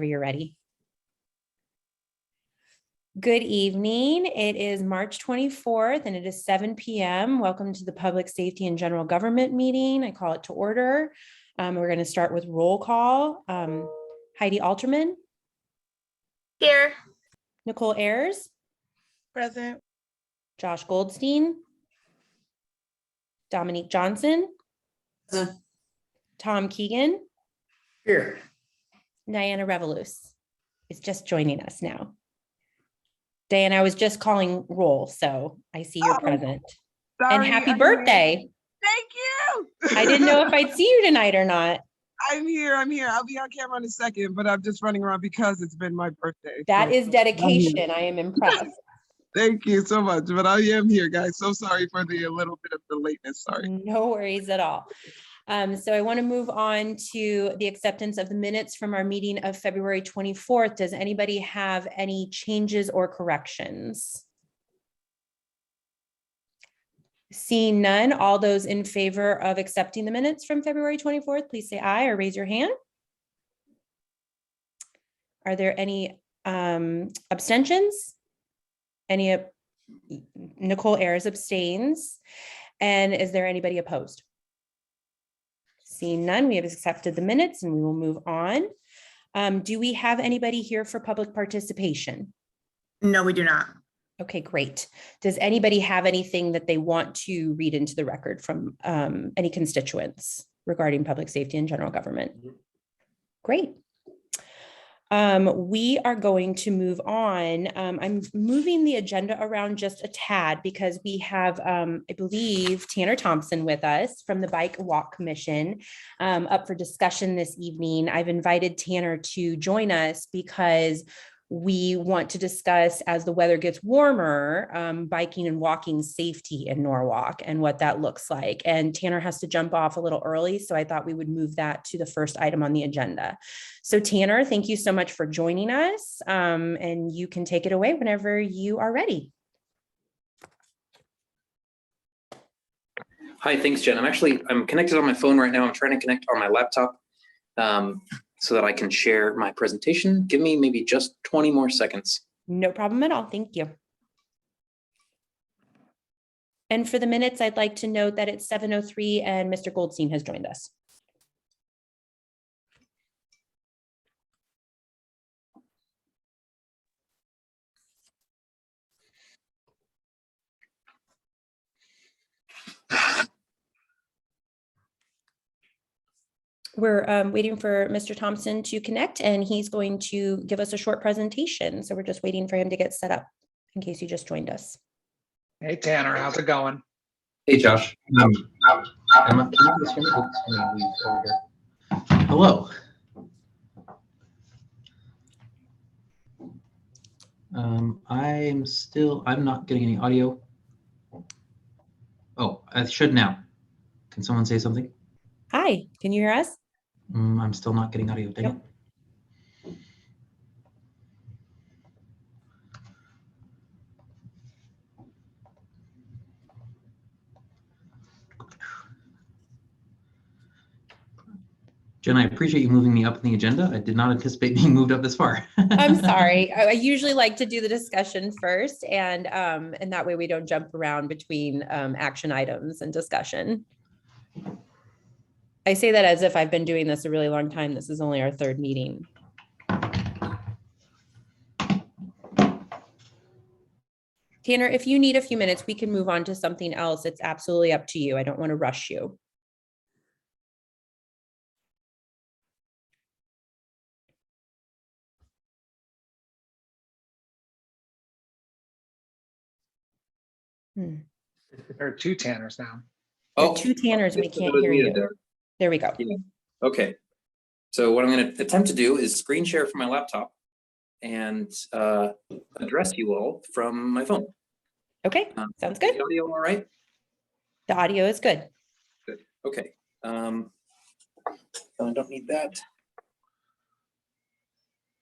You're ready. Good evening. It is March 24th and it is 7 p.m. Welcome to the Public Safety and General Government meeting. I call it to order. We're going to start with roll call. Heidi Alterman. Here. Nicole Ayers. Present. Josh Goldstein. Dominique Johnson. Present. Tom Keegan. Here. Diana Revolus is just joining us now. Diana, I was just calling roll, so I see you're present. Sorry, and happy birthday. Thank you. I didn't know if I'd see you tonight or not. I'm here. I'll be on camera in a second, but I'm just running around because it's been my birthday. That is dedication. I am impressed. Thank you so much. But I am here, guys. So sorry for the little bit of the lateness. Sorry. No worries at all. So I want to move on to the acceptance of the minutes from our meeting of February 24th. Does anybody have any changes or corrections? Seeing none, all those in favor of accepting the minutes from February 24th, please say aye or raise your hand. Are there any abstentions? Nicole Ayers abstains. And is there anybody opposed? Seeing none, we have accepted the minutes and we will move on. Do we have anybody here for public participation? No, we do not. Okay, great. Does anybody have anything that they want to read into the record from any constituents regarding public safety and general government? Great. We are going to move on. I'm moving the agenda around just a tad because we have, I believe, Tanner Thompson with us from the Bike Walk Commission up for discussion this evening. I've invited Tanner to join us because we want to discuss, as the weather gets warmer, biking and walking safety in Norwalk and what that looks like. And Tanner has to jump off a little early, so I thought we would move that to the first item on the agenda. So Tanner, thank you so much for joining us, and you can take it away whenever you are ready. Hi, thanks, Jen. I'm connected on my phone right now. I'm trying to connect on my laptop so that I can share my presentation. Give me maybe just 20 more seconds. No problem at all. Thank you. And for the minutes, I'd like to note that it's 7:03 and Mr. Goldstein has joined us. We're waiting for Mr. Thompson to connect, and he's going to give us a short presentation. So we're just waiting for him to get set up in case you just joined us. Hey, Tanner, how's it going? Hey, Josh. Hello. I'm not getting any audio. Oh, I should now. Can someone say something? Hi, can you hear us? I'm still not getting audio. Dang it. Jen, I appreciate you moving me up in the agenda. I did not anticipate being moved up this far. I'm sorry. I usually like to do the discussion first, and that way we don't jump around between action items and discussion. I say that as if I've been doing this a really long time. This is only our third meeting. Tanner, if you need a few minutes, we can move on to something else. It's absolutely up to you. I don't want to rush you. There are two Tanners now. There are two Tanners. We can't hear you. There we go. Yeah. Okay. So what I'm going to attempt to do is screen share from my laptop and address you all from my phone. Okay, sounds good. The audio all right? The audio is good. Good. Okay. I don't need that.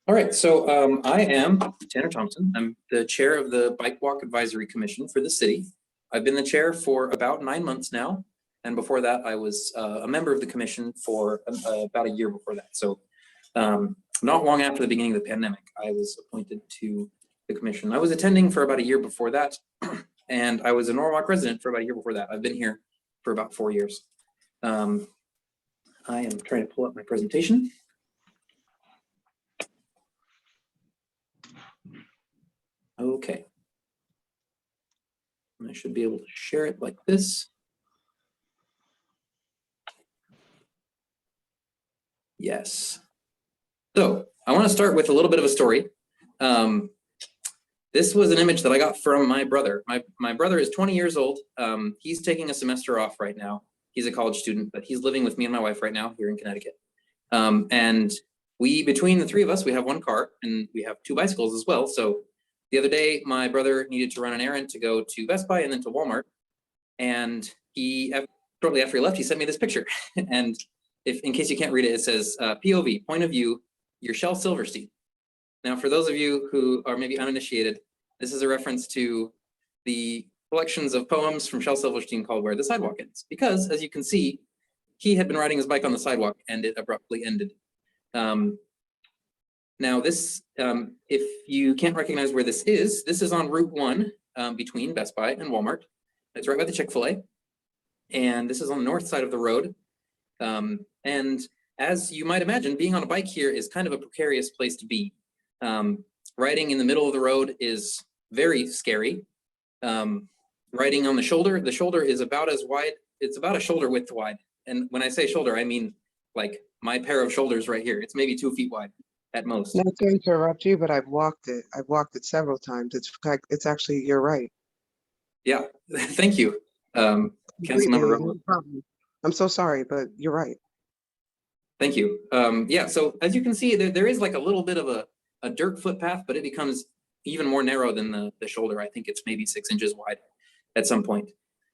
All right. So I am Tanner Thompson. I'm the chair of the Bike Walk Advisory Commission for the city. I've been the chair for about 9 months now. And before that, I was a member of the commission for about a year before that. So not long after the beginning of the pandemic, I was appointed to the commission. I was attending for about a year before that, and I was a Norwalk resident for about a year before that. I've been here for about 4 years. I am trying to pull up my presentation. Okay. And I should be able to share it like this. Yes. So I want to start with a little bit of a story. This was an image that I got from my brother. My brother is 20 years old. He's taking a semester off right now. He's a college student, but he's living with me and my wife right now here in Connecticut. And between the three of us, we have one car and we have 2 bicycles as well. So the other day, my brother needed to run an errand to go to Best Buy and then to Walmart. And shortly after he left, he sent me this picture. And in case you can't read it, it says POV, point of view, your Shel Silverstein. Now, for those of you who are maybe uninitiated, this is a reference to the collections of poems from Shel Silverstein called Where the Sidewalk Ends. Because, as you can see, he had been riding his bike on the sidewalk and it abruptly ended. Now, this, if you can't recognize where this is on Route 1 between Best Buy and Walmart. It's right by the Chick-fil-A. And this is on the north side of the road. And as you might imagine, being on a bike here is kind of a precarious place to be. Riding in the middle of the road is very scary. Riding on the shoulder is about as wide, it's about a shoulder width wide. And when I say shoulder, I mean like my pair of shoulders right here. It's maybe 2 feet wide at most. Not to interrupt you, but I've walked it. I've walked it several times. It's actually, you're right. Yeah, thank you. Councilmember. No problem. I'm so sorry, but you're right. Thank you. Yeah, so as you can see, there is like a little bit of a dirt footpath, but it becomes even more narrow than the shoulder. I think it's maybe 6 inches wide at some point.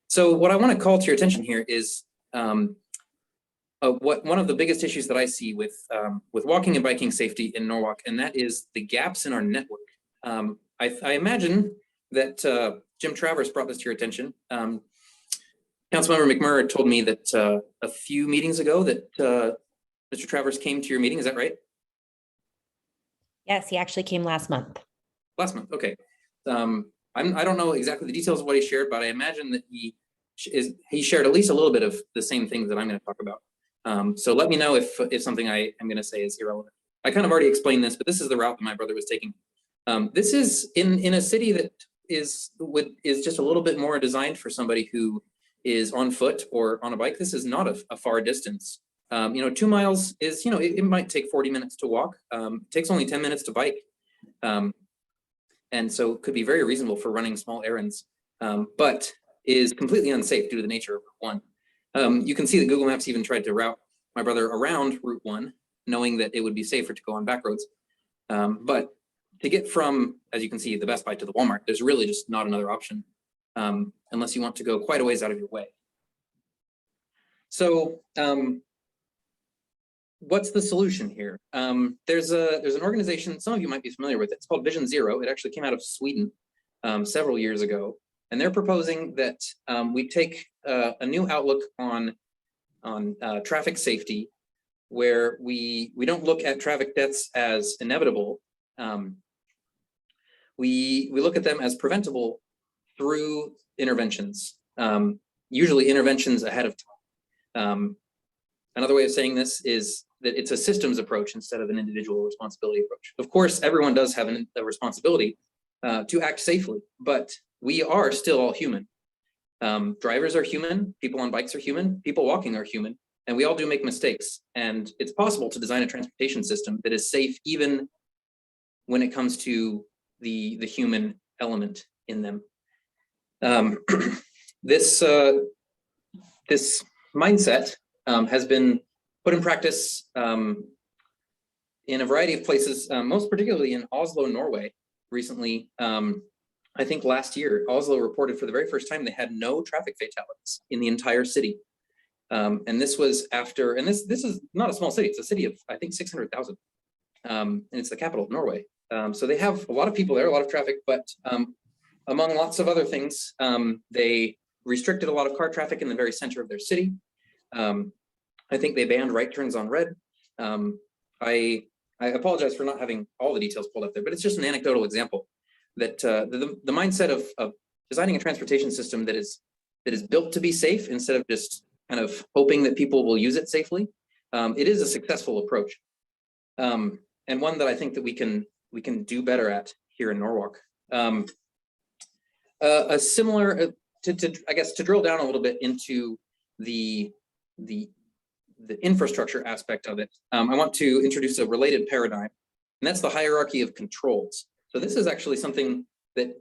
So what I want to call to your attention here is one of the biggest issues that I see with walking and biking safety in Norwalk, and that is the gaps in our network. I imagine that Jim Travers brought this to your attention. Councilmember McMurray told me that a few meetings ago that Mr. Travers came to your meeting. Is that right? Yes, he actually came last month. Last month, okay. I don't know exactly the details of what he shared, but I imagine that he shared at least a little bit of the same things that I'm going to talk about. So let me know if something I am going to say is irrelevant. I kind of already explained this, but this is the route that my brother was taking. This is in a city that is just a little bit more designed for somebody who is on foot or on a bike. This is not a far distance. 2 miles is, it might take 40 minutes to walk. It takes only 10 minutes to bike. And so it could be very reasonable for running small errands, but is completely unsafe due to the nature of Route 1. You can see that Google Maps even tried to route my brother around Route 1, knowing that it would be safer to go on back roads. But to get from, as you can see, the Best Buy to the Walmart, there's really just not another option unless you want to go quite a ways out of your way. So what's the solution here? There's an organization, some of you might be familiar with it. It's called Vision Zero. It actually came out of Sweden several years ago. And they're proposing that we take a new outlook on traffic safety, where we don't look at traffic deaths as inevitable. We look at them as preventable through interventions, usually interventions ahead of time. Another way of saying this is that it's a systems approach instead of an individual responsibility approach. Of course, everyone does have a responsibility to act safely, but we are still all human. Drivers are human, people on bikes are human, people walking are human, and we all do make mistakes. And it's possible to design a transportation system that is safe even when it comes to the human element in them. This mindset has been put in practice in a variety of places, most particularly in Oslo, Norway. Recently, I think last year, Oslo reported for the very first time they had no traffic fatalities in the entire city. And this was after, and this is not a small city, it's a city of, I think, 600,000. And it's the capital of Norway. So they have a lot of people there, a lot of traffic, but among lots of other things, they restricted a lot of car traffic in the very center of their city. I think they banned right turns on red. I I apologize for not having all the details pulled up there, but it's just an anecdotal example that the mindset of designing a transportation system that is built to be safe instead of just kind of hoping that people will use it safely. It is a successful approach, and one that I think that we can do better at here in Norwalk. A similar I guess to drill down a little bit into the infrastructure aspect of it, I want to introduce a related paradigm, and that's the hierarchy of controls. So this is actually something that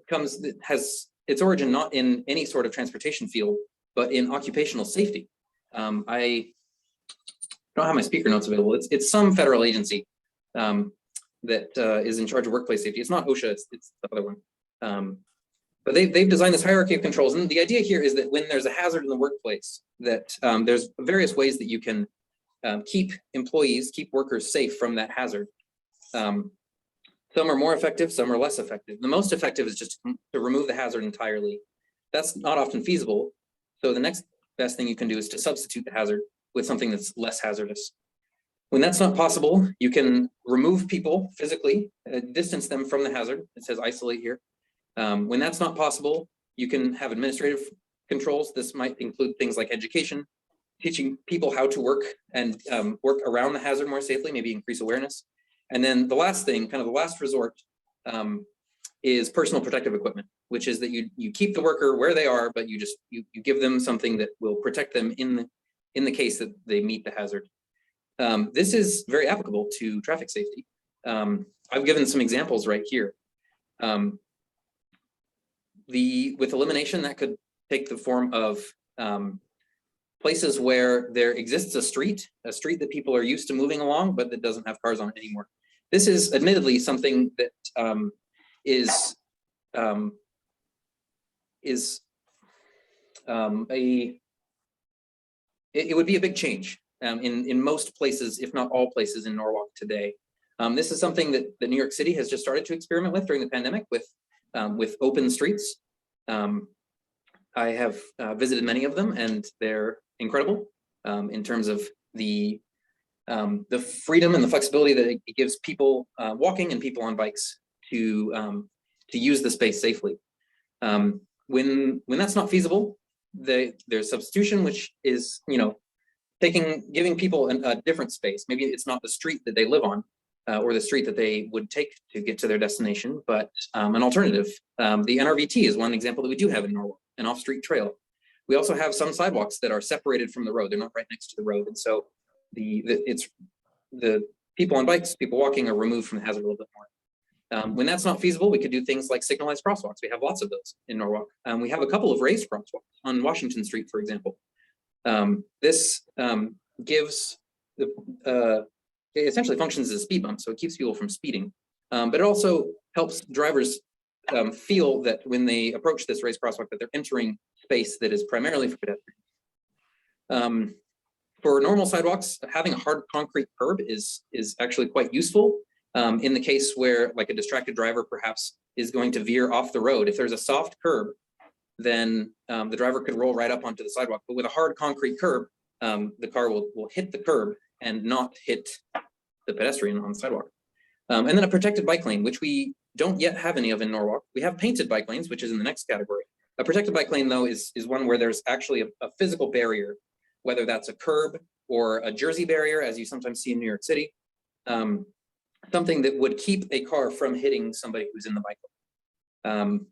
has its origin not in any sort of transportation field, but in occupational safety. I don't have my speaker notes available. It's some federal agency that is in charge of workplace safety. It's not OSHA, it's the other one. But they've designed this hierarchy of controls. And the idea here is that when there's a hazard in the workplace, that there's various ways that you can keep workers safe from that hazard. Some are more effective, some are less effective. The most effective is just to remove the hazard entirely. That's not often feasible. So the next best thing you can do is to substitute the hazard with something that's less hazardous. When that's not possible, you can remove people physically, distance them from the hazard. It says isolate here. When that's not possible, you can have administrative controls. This might include things like education, teaching people how to work and work around the hazard more safely, maybe increase awareness. And then the last thing, kind of the last resort, is personal protective equipment, which is that you keep the worker where they are, but you give them something that will protect them in the case that they meet the hazard. This is very applicable to traffic safety. I've given some examples right here. With elimination, that could take the form of places where there exists a street that people are used to moving along, but that doesn't have cars on it anymore. This is admittedly something that it would be a big change in most places, if not all places in Norwalk today. This is something that New York City has just started to experiment with during the pandemic with open streets. I have visited many of them, and they're incredible in terms of the freedom and the flexibility that it gives people walking and people on bikes to use the space safely. When that's not feasible, there's substitution, which is giving people a different space. Maybe it's not the street that they live on or the street that they would take to get to their destination, but an alternative. The NRVT is one example that we do have in Norwalk, an off-street trail. We also have some sidewalks that are separated from the road. They're not right next to the road. And so the people on bikes, people walking are removed from the hazard a little bit more. When that's not feasible, we could do things like signalized crosswalks. We have lots of those in Norwalk. We have a couple of raised crosswalks on Washington Street, for example. This gives it essentially functions as a speed bump, so it keeps people from speeding. But it also helps drivers feel that when they approach this raised crosswalk, that they're entering space that is primarily for pedestrians. For normal sidewalks, having a hard concrete curb is actually quite useful in the case where, like, a distracted driver perhaps is going to veer off the road. If there's a soft curb, then the driver could roll right up onto the sidewalk. But with a hard concrete curb, the car will hit the curb and not hit the pedestrian on the sidewalk. And then a protected bike lane, which we don't yet have any of in Norwalk. We have painted bike lanes, which is in the next category. A protected bike lane, though, is one where there's actually a physical barrier, whether that's a curb or a jersey barrier, as you sometimes see in New York City, something that would keep a car from hitting somebody who's in the bike lane.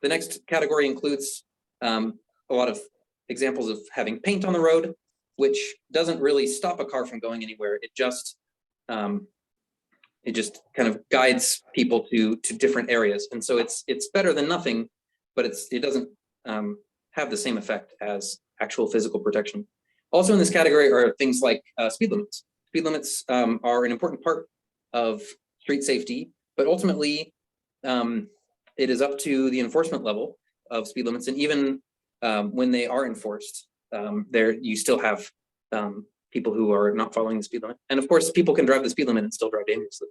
The next category includes a lot of examples of having paint on the road, which doesn't really stop a car from going anywhere. It just kind of guides people to different areas. And so it's better than nothing, but it doesn't have the same effect as actual physical protection. Also in this category are things like speed limits. Speed limits are an important part of street safety, but ultimately it is up to the enforcement level of speed limits. And even when they are enforced, you still have people who are not following the speed limit. And of course, people can drive the speed limit and still drive dangerously.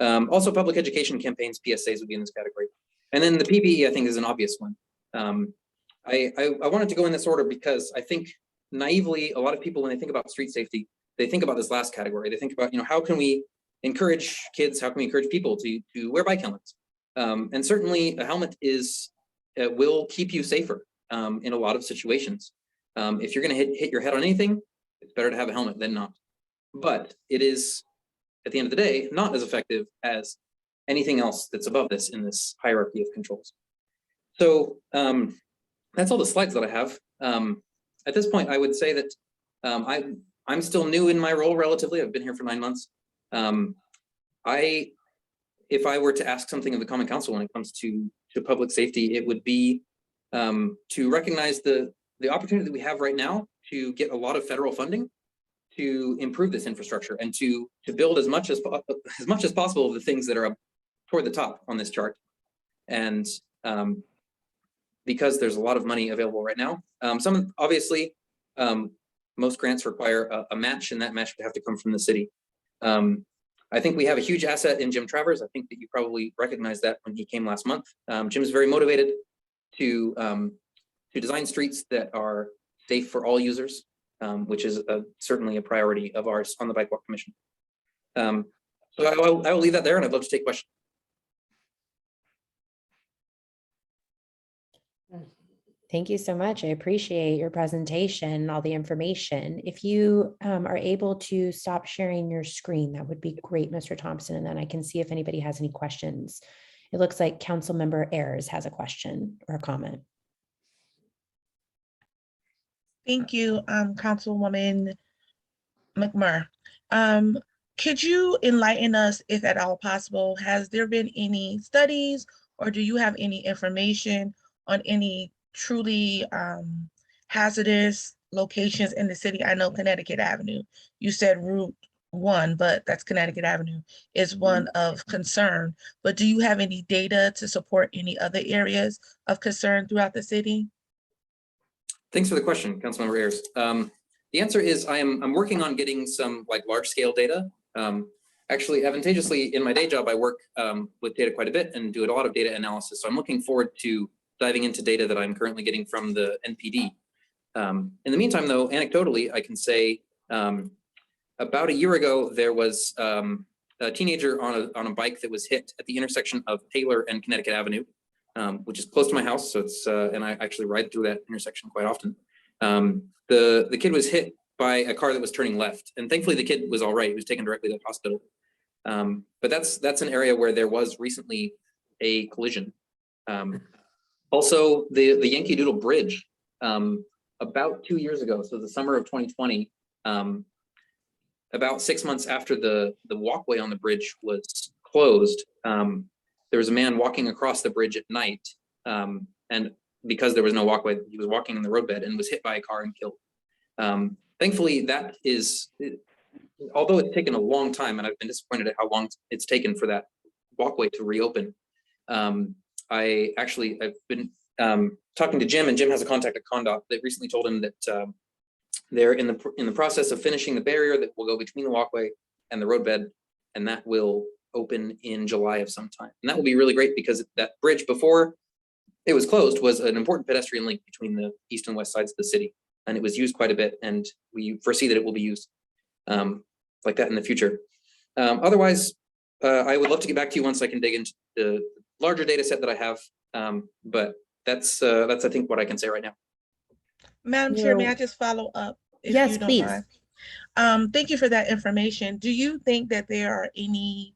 Also, public education campaigns, PSAs would be in this category. And then the PPE, I think, is an obvious one. I wanted to go in this order because I think naively, a lot of people, when they think about street safety, they think about this last category. They think about, how can we encourage kids? How can we encourage people to wear bike helmets? And certainly a helmet will keep you safer in a lot of situations. If you're going to hit your head on anything, it's better to have a helmet than not. But it is, at the end of the day, not as effective as anything else that's above this in this hierarchy of controls. So that's all the slides that I have. At this point, I would say that I'm still new in my role relatively. I've been here for 9 months. If I were to ask something of the Common Council when it comes to public safety, it would be to recognize the opportunity that we have right now to get a lot of federal funding to improve this infrastructure and to build as much as possible of the things that are up toward the top on this chart. And because there's a lot of money available right now, obviously most grants require a match, and that match would have to come from the city. I think we have a huge asset in Jim Travers. I think that you probably recognized that when he came last month. Jim's very motivated to design streets that are safe for all users, which is certainly a priority of ours on the Bike Walk Commission. So I will leave that there, and I'd love to take questions. Thank you so much. I appreciate your presentation, all the information. If you are able to stop sharing your screen, that would be great, Mr. Thompson, and then I can see if anybody has any questions. It looks like Councilmember Ayers has a question or a comment. Thank you, Councilwoman McMurr. Could you enlighten us, if at all possible, has there been any studies or do you have any information on any truly hazardous locations in the city? I know Connecticut Avenue, you said Route 1, but that's Connecticut Avenue, is one of concern. But do you have any data to support any other areas of concern throughout the city? Thanks for the question, Councilmember Ayers. The answer is I'm working on getting some large scale data. Actually, advantageously, in my day job, I work with data quite a bit and do a lot of data analysis. So I'm looking forward to diving into data that I'm currently getting from the NPD. In the meantime, though, anecdotally, I can say about a year ago, there was a teenager on a bike that was hit at the intersection of Taylor and Connecticut Avenue, which is close to my house. So it's, and I actually ride through that intersection quite often. The kid was hit by a car that was turning left, and thankfully the kid was all right. He was taken directly to the hospital. But that's an area where there was recently a collision. Also, the Yankee Doodle Bridge, about 2 years ago, so the summer of 2020, about 6 months after the walkway on the bridge was closed, there was a man walking across the bridge at night, and because there was no walkway, he was walking in the roadbed and was hit by a car and killed. Thankfully, although it's taken a long time, and I've been disappointed at how long it's taken for that walkway to reopen, I've been talking to Jim, and Jim has a contact at CONDOT that recently told him that they're in the process of finishing the barrier that will go between the walkway and the roadbed, and that will open in July of some time. And that will be really great because that bridge, before it was closed, was an important pedestrian link between the east and west sides of the city, and it was used quite a bit, and we foresee that it will be used like that in the future. Otherwise, I would love to get back to you once I can dig into the larger data set that I have, but that's I think what I can say right now. Madam Chair, may I just follow up? Yes, please. Thank you for that information. Do you think that there are any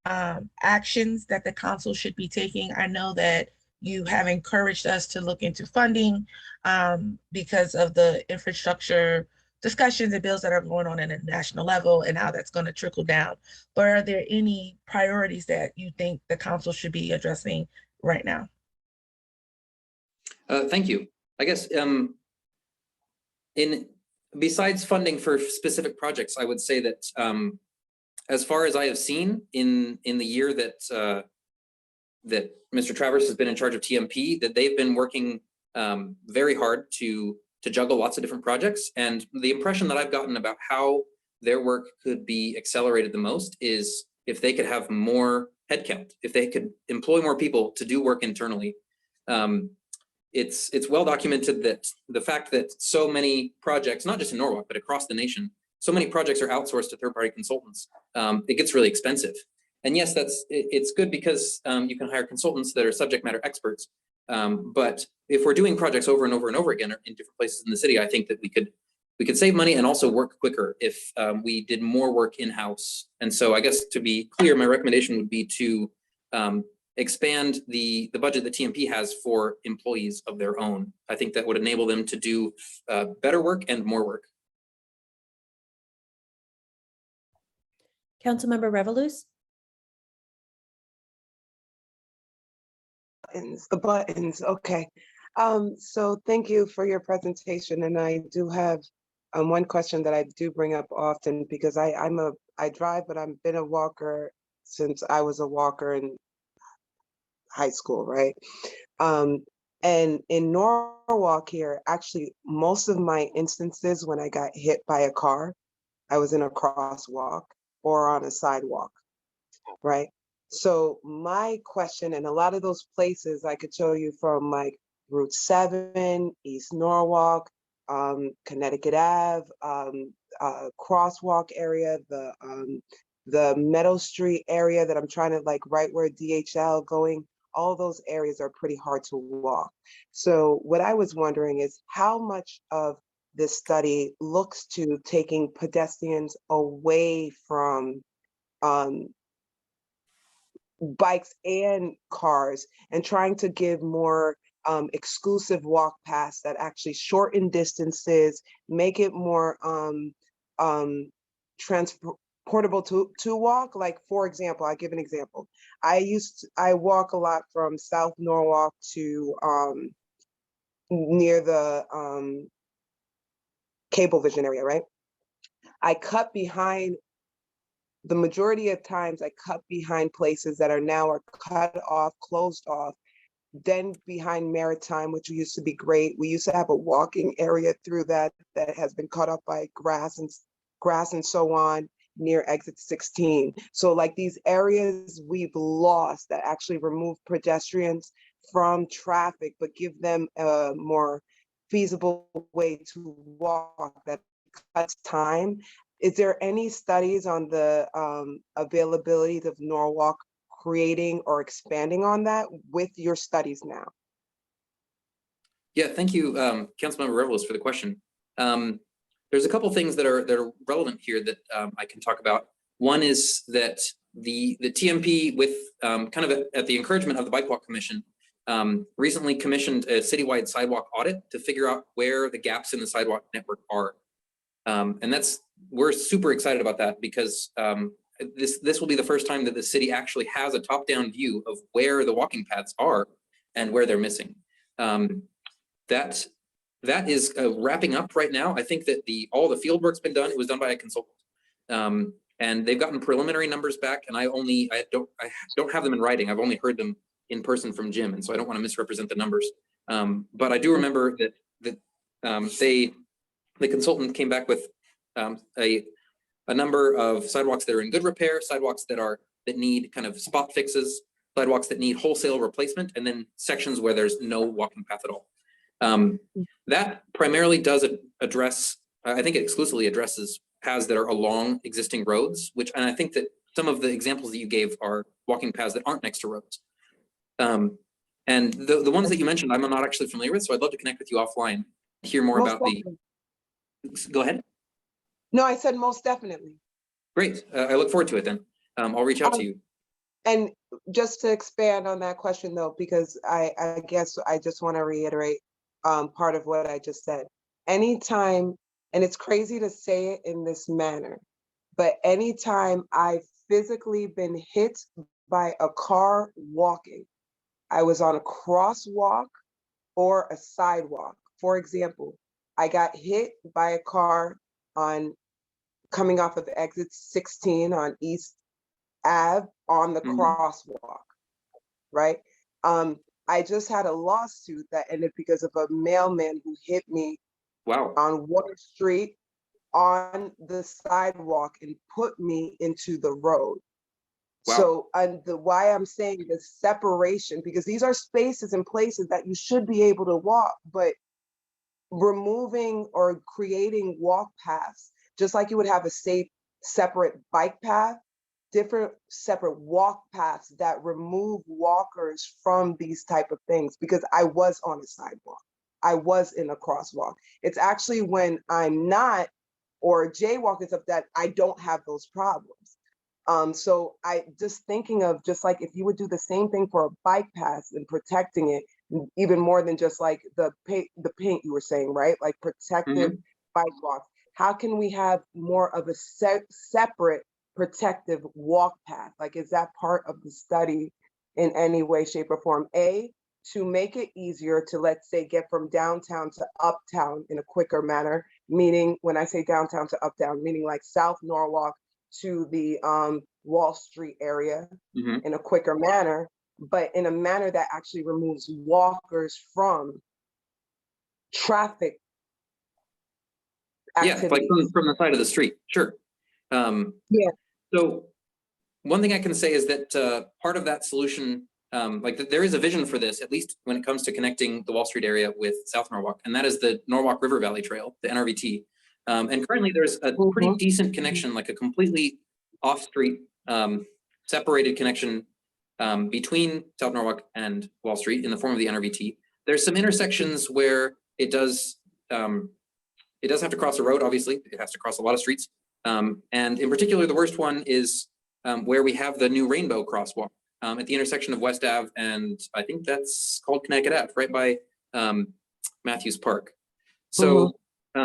actions that the council should be taking? I know that you have encouraged us to look into funding because of the infrastructure discussions and bills that are going on at a national level and how that's going to trickle down. But are there any priorities that you think the council should be addressing right now? Thank you. I guess besides funding for specific projects, I would say that as far as I have seen in the year that that Mr. Travers has been in charge of TMP, that they've been working very hard to juggle lots of different projects. And the impression that I've gotten about how their work could be accelerated the most is if they could have more headcount, if they could employ more people to do work internally. It's well documented that the fact that so many projects, not just in Norwalk, but across the nation, so many projects are outsourced to third-party consultants, it gets really expensive. And yes, it's good because you can hire consultants that are subject matter experts. But if we're doing projects over and over and over again in different places in the city, I think that we could save money and also work quicker if we did more work in-house. And so I guess to be clear, my recommendation would be to expand the budget that TMP has for employees of their own. I think that would enable them to do better work and more work. Councilmember Revelous? The buttons, okay. So thank you for your presentation, and I do have one question that I do bring up often because I drive, but I've been a walker since I was a walker in high school, right? And in Norwalk here, actually, most of my instances when I got hit by a car, I was in a crosswalk or on a sidewalk, right? So my question, and a lot of those places I could show you from like Route 7, East Norwalk, Connecticut Ave, crosswalk area, the Meadow Street area that I'm trying to like right where DHL going, all those areas are pretty hard to walk. So what I was wondering is how much of this study looks to taking pedestrians away from bikes and cars and trying to give more exclusive walk paths that actually shorten distances, make it more transportable to walk. Like, for example, I give an example. I walk a lot from South Norwalk to near the Cablevision area, right? I cut behind, the majority of times I cut behind places that are now cut off, closed off, then behind Maritime, which used to be great. We used to have a walking area through that has been cut off by grass and so on near exit 16. So like these areas we've lost that actually remove pedestrians from traffic, but give them a more feasible way to walk that cuts time. Is there any studies on the availability of Norwalk creating or expanding on that with your studies now? Yeah, thank you, Councilmember Revelous, for the question. There's a couple things that are relevant here that I can talk about. One is that the TMP, with kind of at the encouragement of the Bike Walk Commission, recently commissioned a citywide sidewalk audit to figure out where the gaps in the sidewalk network are. And we're super excited about that because this will be the first time that the city actually has a top-down view of where the walking paths are and where they're missing. That is wrapping up right now. I think that all the field work's been done. It was done by a consultant, and they've gotten preliminary numbers back. And I don't have them in writing. I've only heard them in person from Jim, and so I don't want to misrepresent the numbers. But I do remember that the consultant came back with a number of sidewalks that are in good repair, sidewalks that need kind of spot fixes, sidewalks that need wholesale replacement, and then sections where there's no walking path at all. That primarily does address, I think it exclusively addresses paths that are along existing roads, and I think that some of the examples that you gave are walking paths that aren't next to roads. And the ones that you mentioned, I'm not actually familiar with, so I'd love to connect with you offline, hear more Most about definitely. Go ahead. No, I said most definitely. Great. I look forward to it then. I'll reach out to you. And just to expand on that question though, because I guess I just want to reiterate part of what I just said. Anytime, and it's crazy to say it in this manner, but anytime I've physically been hit by a car walking, I was on a crosswalk or a sidewalk. For example, I got hit by a car coming off of exit 16 on East Ave on the crosswalk, right? I just had a lawsuit that ended because of a mailman who hit me on Water Street on the sidewalk and put me into the road. Wow. So why I'm saying the separation, because these are spaces and places that you should be able to walk, but removing or creating walk paths just like you would have a safe, separate bike path, different separate walk paths that remove walkers from these type of things, because I was on a sidewalk. I was in a crosswalk. It's actually when I'm not, or jaywalk and stuff, that I don't have those problems. So I just thinking of just like if you would do the same thing for a bike path and protecting it, even more than just like the paint you were saying, right? Like protective bike walks. How can we have more of a separate protective walk path? Like, is that part of the study in any way, shape, or form? A, to make it easier to, let's say, get from downtown to uptown in a quicker manner, meaning when I say downtown to uptown, meaning like South Norwalk to the Wall Street area in a quicker manner, but in a manner that actually removes walkers from traffic activities. Yeah, like from the side of the street, sure. Yeah. So one thing I can say is that part of that solution, there is a vision for this, at least when it comes to connecting the Wall Street area with South Norwalk, and that is the Norwalk River Valley Trail, the NRVT. And currently there's a pretty decent connection, like a completely off-street separated connection between South Norwalk and Wall Street in the form of the NRVT. There's some intersections where it does have to cross a road, obviously. It has to cross a lot of streets. And in particular, the worst one is where we have the new Rainbow crosswalk at the intersection of West Ave and I think that's called Connecticut Ave, right by Matthews Park. So a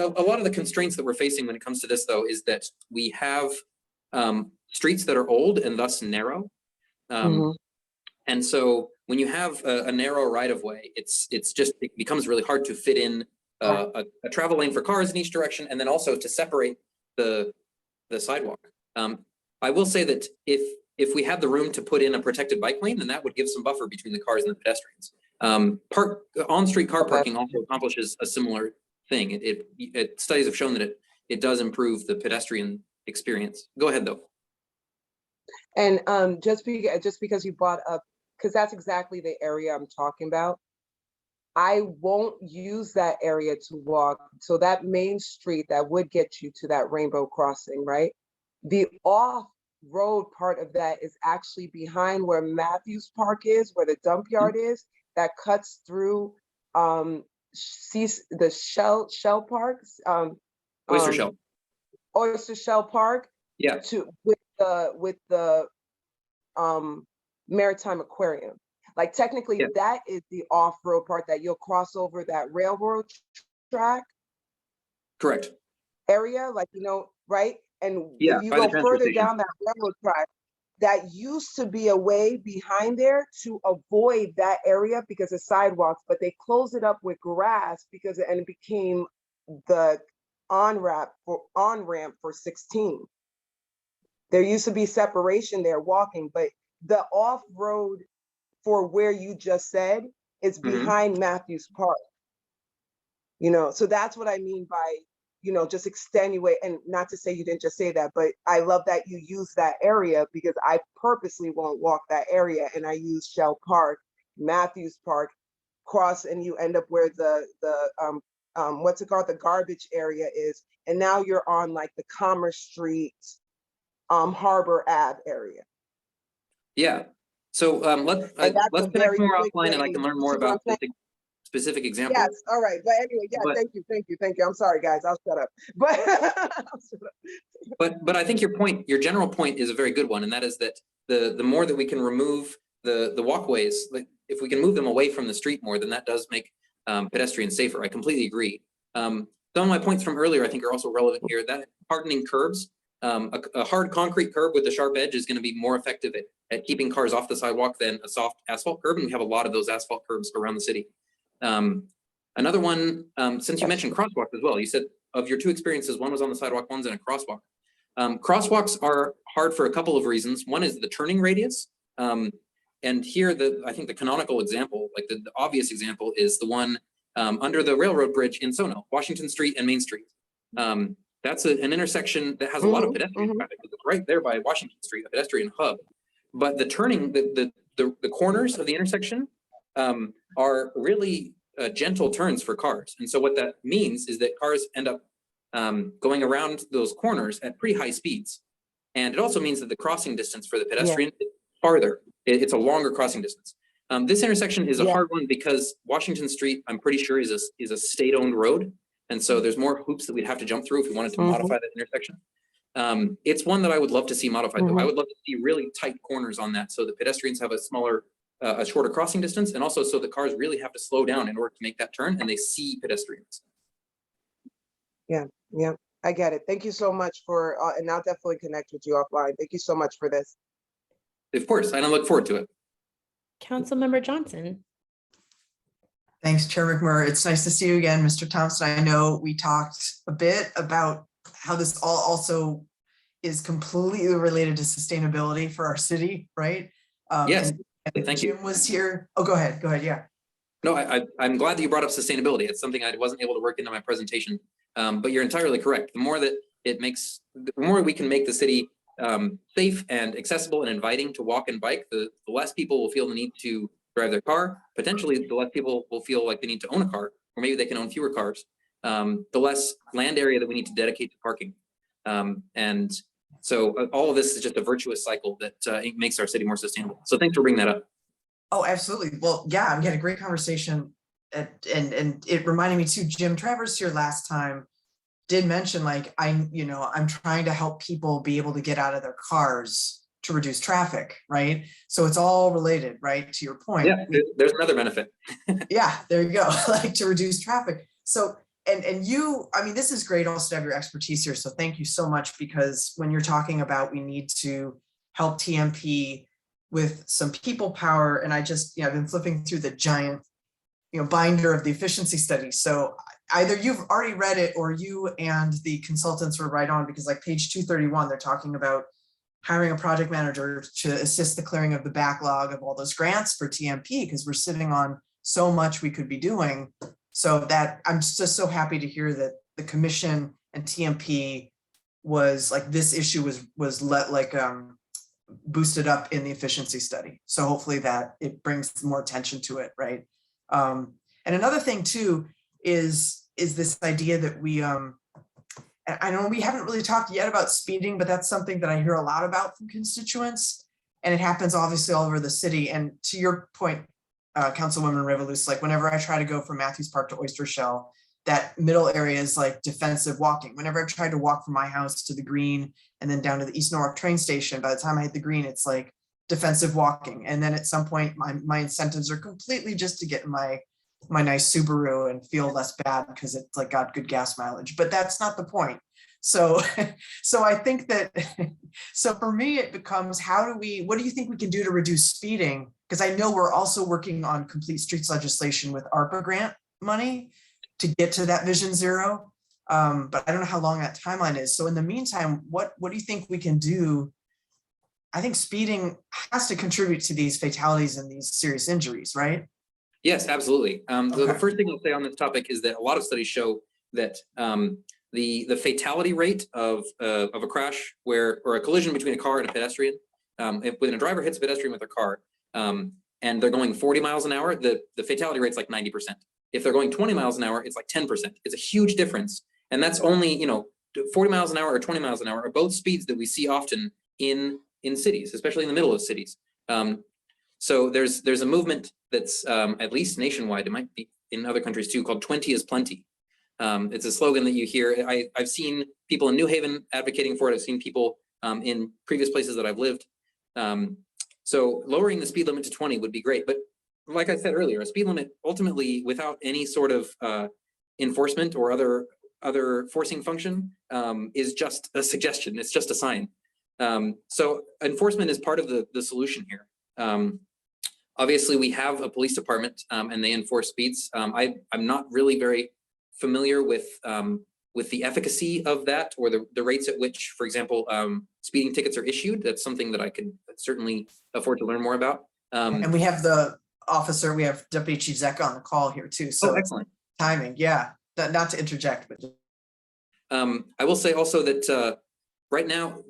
lot of the constraints that we're facing when it comes to this, though, is that we have streets that are old and thus narrow. And so when you have a narrow right of way, it becomes really hard to fit in a travel lane for cars in each direction, and then also to separate the sidewalk. I will say that if we had the room to put in a protected bike lane, then that would give some buffer between the cars and the pedestrians. On-street car parking also accomplishes a similar thing. Studies have shown that it does improve the pedestrian experience. Go ahead, though. And just because you brought up, because that's exactly the area I'm talking about, I won't use that area to walk. So that main street that would get you to that Rainbow crossing, right? The off-road part of that is actually behind where Matthews Park is, where the dump yard is, that cuts through the Shell Parks. Oyster Shell. Oyster Shell Park. Yeah. With the Maritime Aquarium. Like technically that is the off-road part that you'll cross over that railroad track. Correct. Area, like, right? And if you go further down that railroad track, that used to be a way behind there to avoid that area because of sidewalks, but they closed it up with grass and it became the on-ramp for 16. There used to be separation there walking, but the off-road for where you just said is behind Matthews Park. So that's what I mean by, just extenuate, and not to say you didn't just say that, but I love that you use that area because I purposely won't walk that area, and I use Shell Park, Matthews Park, cross, and you end up where the what's it called, the garbage area is, and now you're on like the Commerce Street, Harbor Ave area. Yeah. So let's connect more offline, and I can learn more about this specific example. Yes. All right. But anyway, thank you. I'm sorry, guys. I'll shut up. But I think your general point is a very good one, and that is that the more that we can remove the walkways, like if we can move them away from the street more, then that does make pedestrians safer. I completely agree. Some of my points from earlier I think are also relevant here. That hardening curbs, a hard concrete curb with a sharp edge is going to be more effective at keeping cars off the sidewalk than a soft asphalt curb, and we have a lot of those asphalt curbs around the city. Another one, since you mentioned crosswalks as well, you said of your two experiences, one was on the sidewalk, one's in a crosswalk. Crosswalks are hard for a couple of reasons. One is the turning radius. And here, I think the canonical example, like the obvious example, is the one under the railroad bridge in Sono, Washington Street and Main Street. That's an intersection that has a lot of pedestrian traffic. It's right there by Washington Street, a pedestrian hub. But the turning, the corners of the intersection are really gentle turns for cars. And so what that means is that cars end up going around those corners at pretty high speeds. And it also means that the crossing distance for the pedestrian is farther. It's a longer crossing distance. This intersection is a hard one because Washington Street, I'm pretty sure, is a state-owned road. And so there's more hoops that we'd have to jump through if we wanted to modify that intersection. It's one that I would love to see modified though. I would love to see really tight corners on that so that pedestrians have a shorter crossing distance, and also so that cars really have to slow down in order to make that turn and they see pedestrians. Yeah, I get it. Thank you so much for, and I'll definitely connect with you offline. Thank you so much for this. Of course, and I look forward to it. Councilmember Johnson. Thanks, Chair McMurray. It's nice to see you again, Mr. Thompson. I know we talked a bit about how this all also is completely related to sustainability for our city, right? Yes, and thank you. Jim was here. Oh, go ahead, yeah. No, I'm glad that you brought up sustainability. It's something I wasn't able to work into my presentation, but you're entirely correct. The more that the more we can make the city safe and accessible and inviting to walk and bike, the less people will feel the need to drive their car. Potentially, the less people will feel like they need to own a car, or maybe they can own fewer cars. The less land area that we need to dedicate to parking. And so all of this is just a virtuous cycle that it makes our city more sustainable. So thanks for bringing that up. Oh, absolutely. Well, yeah, we had a great conversation and it reminded me too, Jim Travers here last time did mention like, I'm trying to help people be able to get out of their cars to reduce traffic, right? So it's all related, right? To your point. Yeah, there's another benefit. Yeah, there you go, like to reduce traffic. So, and you, I mean, this is great also to have your expertise here. So thank you so much, because when you're talking about we need to help TMP with some people power, and I just, I've been flipping through the giant, binder of the efficiency study. So either you've already read it or you and the consultants were right on, because like page 231, they're talking about hiring a project manager to assist the clearing of the backlog of all those grants for TMP, because we're sitting on so much we could be doing. So that I'm just so happy to hear that the commission and TMP was like, this issue was boosted up in the efficiency study. So hopefully that it brings more attention to it, right? And another thing too is this idea that we I know we haven't really talked yet about speeding, but that's something that I hear a lot about from constituents, and it happens obviously all over the city. And to your point, Councilwoman Revolus, like whenever I try to go from Matthews Park to Oyster Shell, that middle area is like defensive walking. Whenever I try to walk from my house to the green and then down to the East Norwalk train station, by the time I hit the green, it's like defensive walking. And then at some point, my incentives are completely just to get in my nice Subaru and feel less bad because it's like got good gas mileage, but that's not the point. So I think that, so for me, it becomes, what do you think we can do to reduce speeding? Because I know we're also working on complete streets legislation with ARPA grant money to get to that Vision Zero. But I don't know how long that timeline is. So in the meantime, what do you think we can do? I think speeding has to contribute to these fatalities and these serious injuries, right? Yes, absolutely. Okay. So the first thing I'll say on this topic is that a lot of studies show that the fatality rate of a crash or a collision between a car and a pedestrian, when a driver hits a pedestrian with a car and they're going 40 miles an hour, the fatality rate's like 90%. If they're going 20 miles an hour, it's like 10%. It's a huge difference. And that's only, 40 miles an hour or 20 miles an hour are both speeds that we see often in cities, especially in the middle of cities. So there's a movement that's at least nationwide, it might be in other countries too, called 20 is plenty. It's a slogan that you hear. I've seen people in New Haven advocating for it. I've seen people in previous places that I've lived. So lowering the speed limit to 20 would be great. But like I said earlier, a speed limit ultimately without any sort of enforcement or other forcing function is just a suggestion. It's just a sign. So enforcement is part of the solution here. Obviously, we have a police department and they enforce speeds. I'm not really very familiar with the efficacy of that or the rates at which, for example, speeding tickets are issued. That's something that I could certainly afford to learn more about. And we have the officer, we have Deputy Chief Zecca on the call here too. So excellent timing, yeah. Not to interject, but I will say also that right now,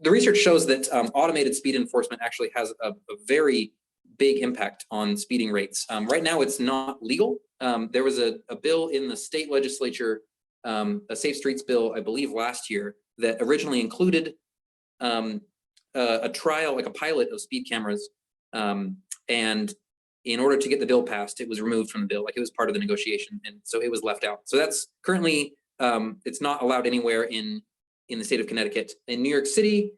the research shows that automated speed enforcement actually has a very big impact on speeding rates. Right now, it's not legal. There was a bill in the state legislature a Safe Streets bill, I believe last year, that originally included a trial, like a pilot of speed cameras. And in order to get the bill passed, it was removed from the bill, like it was part of the negotiation. And so it was left out. So that's currently, it's not allowed anywhere in the state of Connecticut. In New York City,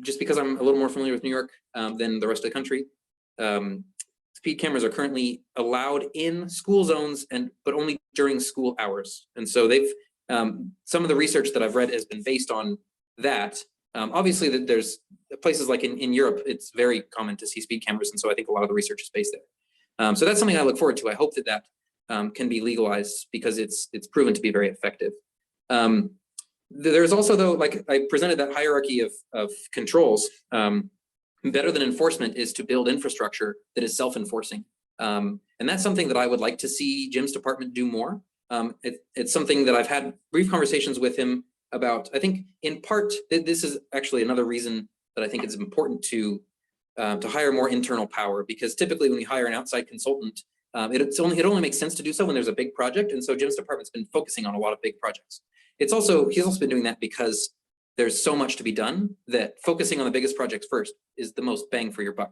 just because I'm a little more familiar with New York than the rest of the country, speed cameras are currently allowed in school zones, but only during school hours. And so they've, some of the research that I've read has been based on that. Obviously, that there's places like in Europe, it's very common to see speed cameras, and so I think a lot of the research is based there. So that's something I look forward to. I hope that can be legalized because it's proven to be very effective. There's also, though, like I presented that hierarchy of controls. Better than enforcement is to build infrastructure that is self-enforcing, and that's something that I would like to see Jim's department do more. It's something that I've had brief conversations with him about. I think in part this is actually another reason that I think it's important to hire more internal power, because typically when we hire an outside consultant, it only makes sense to do so when there's a big project, and so Jim's department's been focusing on a lot of big projects. He's also been doing that because there's so much to be done that focusing on the biggest projects first is the most bang for your buck.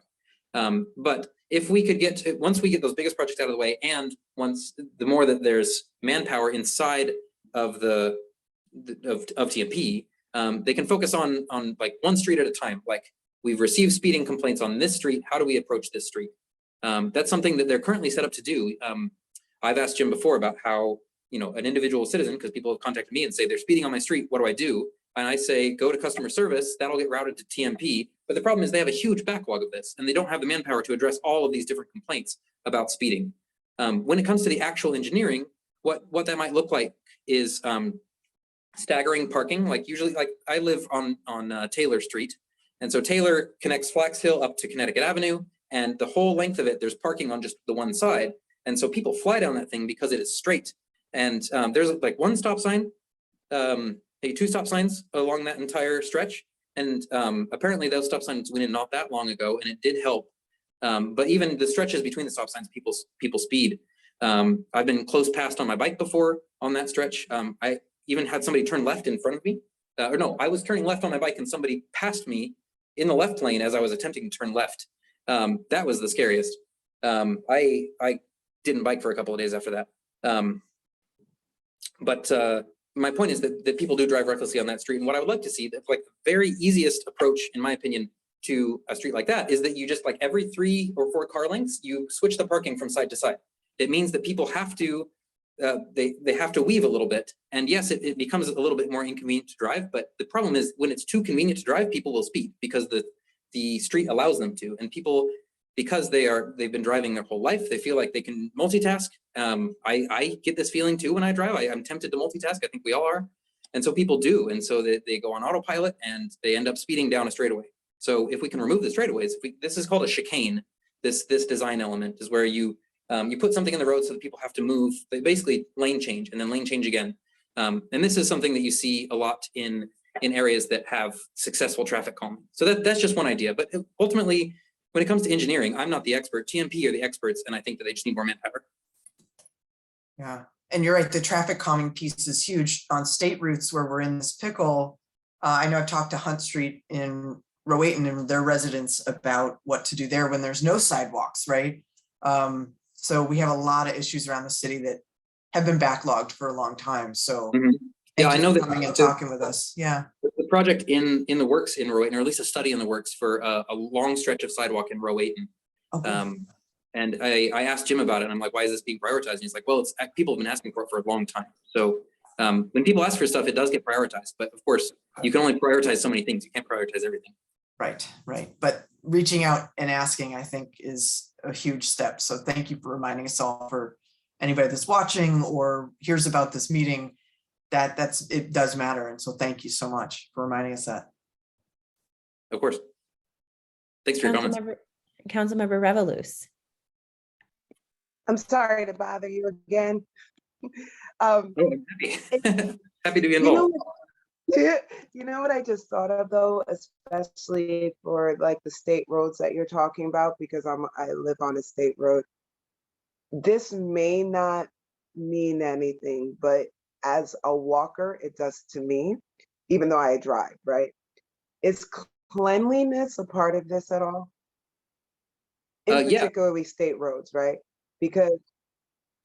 But if we could once we get those biggest projects out of the way, and the more that there's manpower inside of TMP, they can focus on like one street at a time. Like, we've received speeding complaints on this street. How do we approach this street? That's something that they're currently set up to do. I've asked Jim before about how, an individual citizen, because people have contacted me and say they're speeding on my street, what do I do? And I say, go to customer service, that'll get routed to TMP. But the problem is they have a huge backlog of this, and they don't have the manpower to address all of these different complaints about speeding. When it comes to the actual engineering, what that might look like is staggering parking. Like, usually, like I live on Taylor Street. And so Taylor connects Flax Hill up to Connecticut Avenue, and the whole length of it, there's parking on just the one side. And so people fly down that thing because it is straight. And there's like one stop sign, maybe two stop signs along that entire stretch. And apparently those stop signs went in not that long ago, and it did help. But even the stretches between the stop signs, people speed. I've been close passed on my bike before on that stretch. I even had somebody turn left in front of me. Or no, I was turning left on my bike and somebody passed me in the left lane as I was attempting to turn left. That was the scariest. I didn't bike for a couple of days after that. But my point is that people do drive recklessly on that street. And what I would like to see, that like the very easiest approach, in my opinion, to a street like that is that you just, like, every 3 or 4 car lengths, you switch the parking from side to side. It means that people have to, they have to weave a little bit. And yes, it becomes a little bit more inconvenient to drive, but the problem is when it's too convenient to drive, people will speed because the street allows them to. And people, because they've been driving their whole life, they feel like they can multitask. I get this feeling too when I drive. I'm tempted to multitask. I think we all are. And so people do. And so they go on autopilot and they end up speeding down a straightaway. So if we can remove the straightaways, this is called a chicane. This design element is where you put something in the road so that people have to move. They basically lane change and then lane change again. And this is something that you see a lot in areas that have successful traffic calming. So that's just one idea. But ultimately, when it comes to engineering, I'm not the expert. TMP are the experts, and I think that they just need more manpower. Yeah, and you're right. The traffic calming piece is huge on state routes where we're in this pickle. I know I've talked to Hunt Street in Rowayton and their residents about what to do there when there's no sidewalks, right? So we have a lot of issues around the city that have been backlogged for a long time. So yeah, I know that coming and talking with us. Yeah, the project in the works in Rowayton, or at least a study in the works for a long stretch of sidewalk in Rowayton. Okay. And I asked Jim about it, and I'm like, why is this being prioritized? And he's like, well, people have been asking for it for a long time. So when people ask for stuff, it does get prioritized. But of course, you can only prioritize so many things. You can't prioritize everything. Right. But reaching out and asking, I think, is a huge step. So thank you for reminding us all. For anybody that's watching or hears about this meeting, it does matter. And so thank you so much for reminding us that. Of course. Thanks for your comments. Councilmember Revolus. I'm sorry to bother you again. I'm happy. Happy to be involved. You know what I just thought of, though, especially for like the state roads that you're talking about, because I live on a state road. This may not mean anything, but as a walker, it does to me, even though I drive, right? Is cleanliness a part of this at all? In Yeah, particularly state roads, right? Because,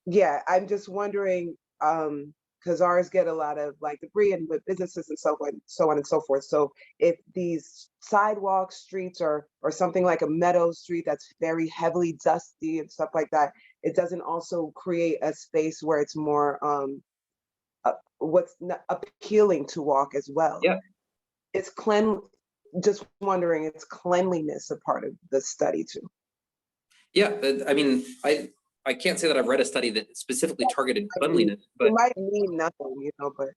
yeah, I'm just wondering, because ours get a lot of like debris and with businesses and so on and so forth. So if these sidewalk streets or something like a meadow street that's very heavily dusty and stuff like that, it doesn't also create a space where it's more appealing to walk as well. yeah, It's just wondering, it's cleanliness a part of the study too? yeah. I mean, I can't say that I've read a study that specifically targeted I mean, cleanliness, but it might mean nothing, but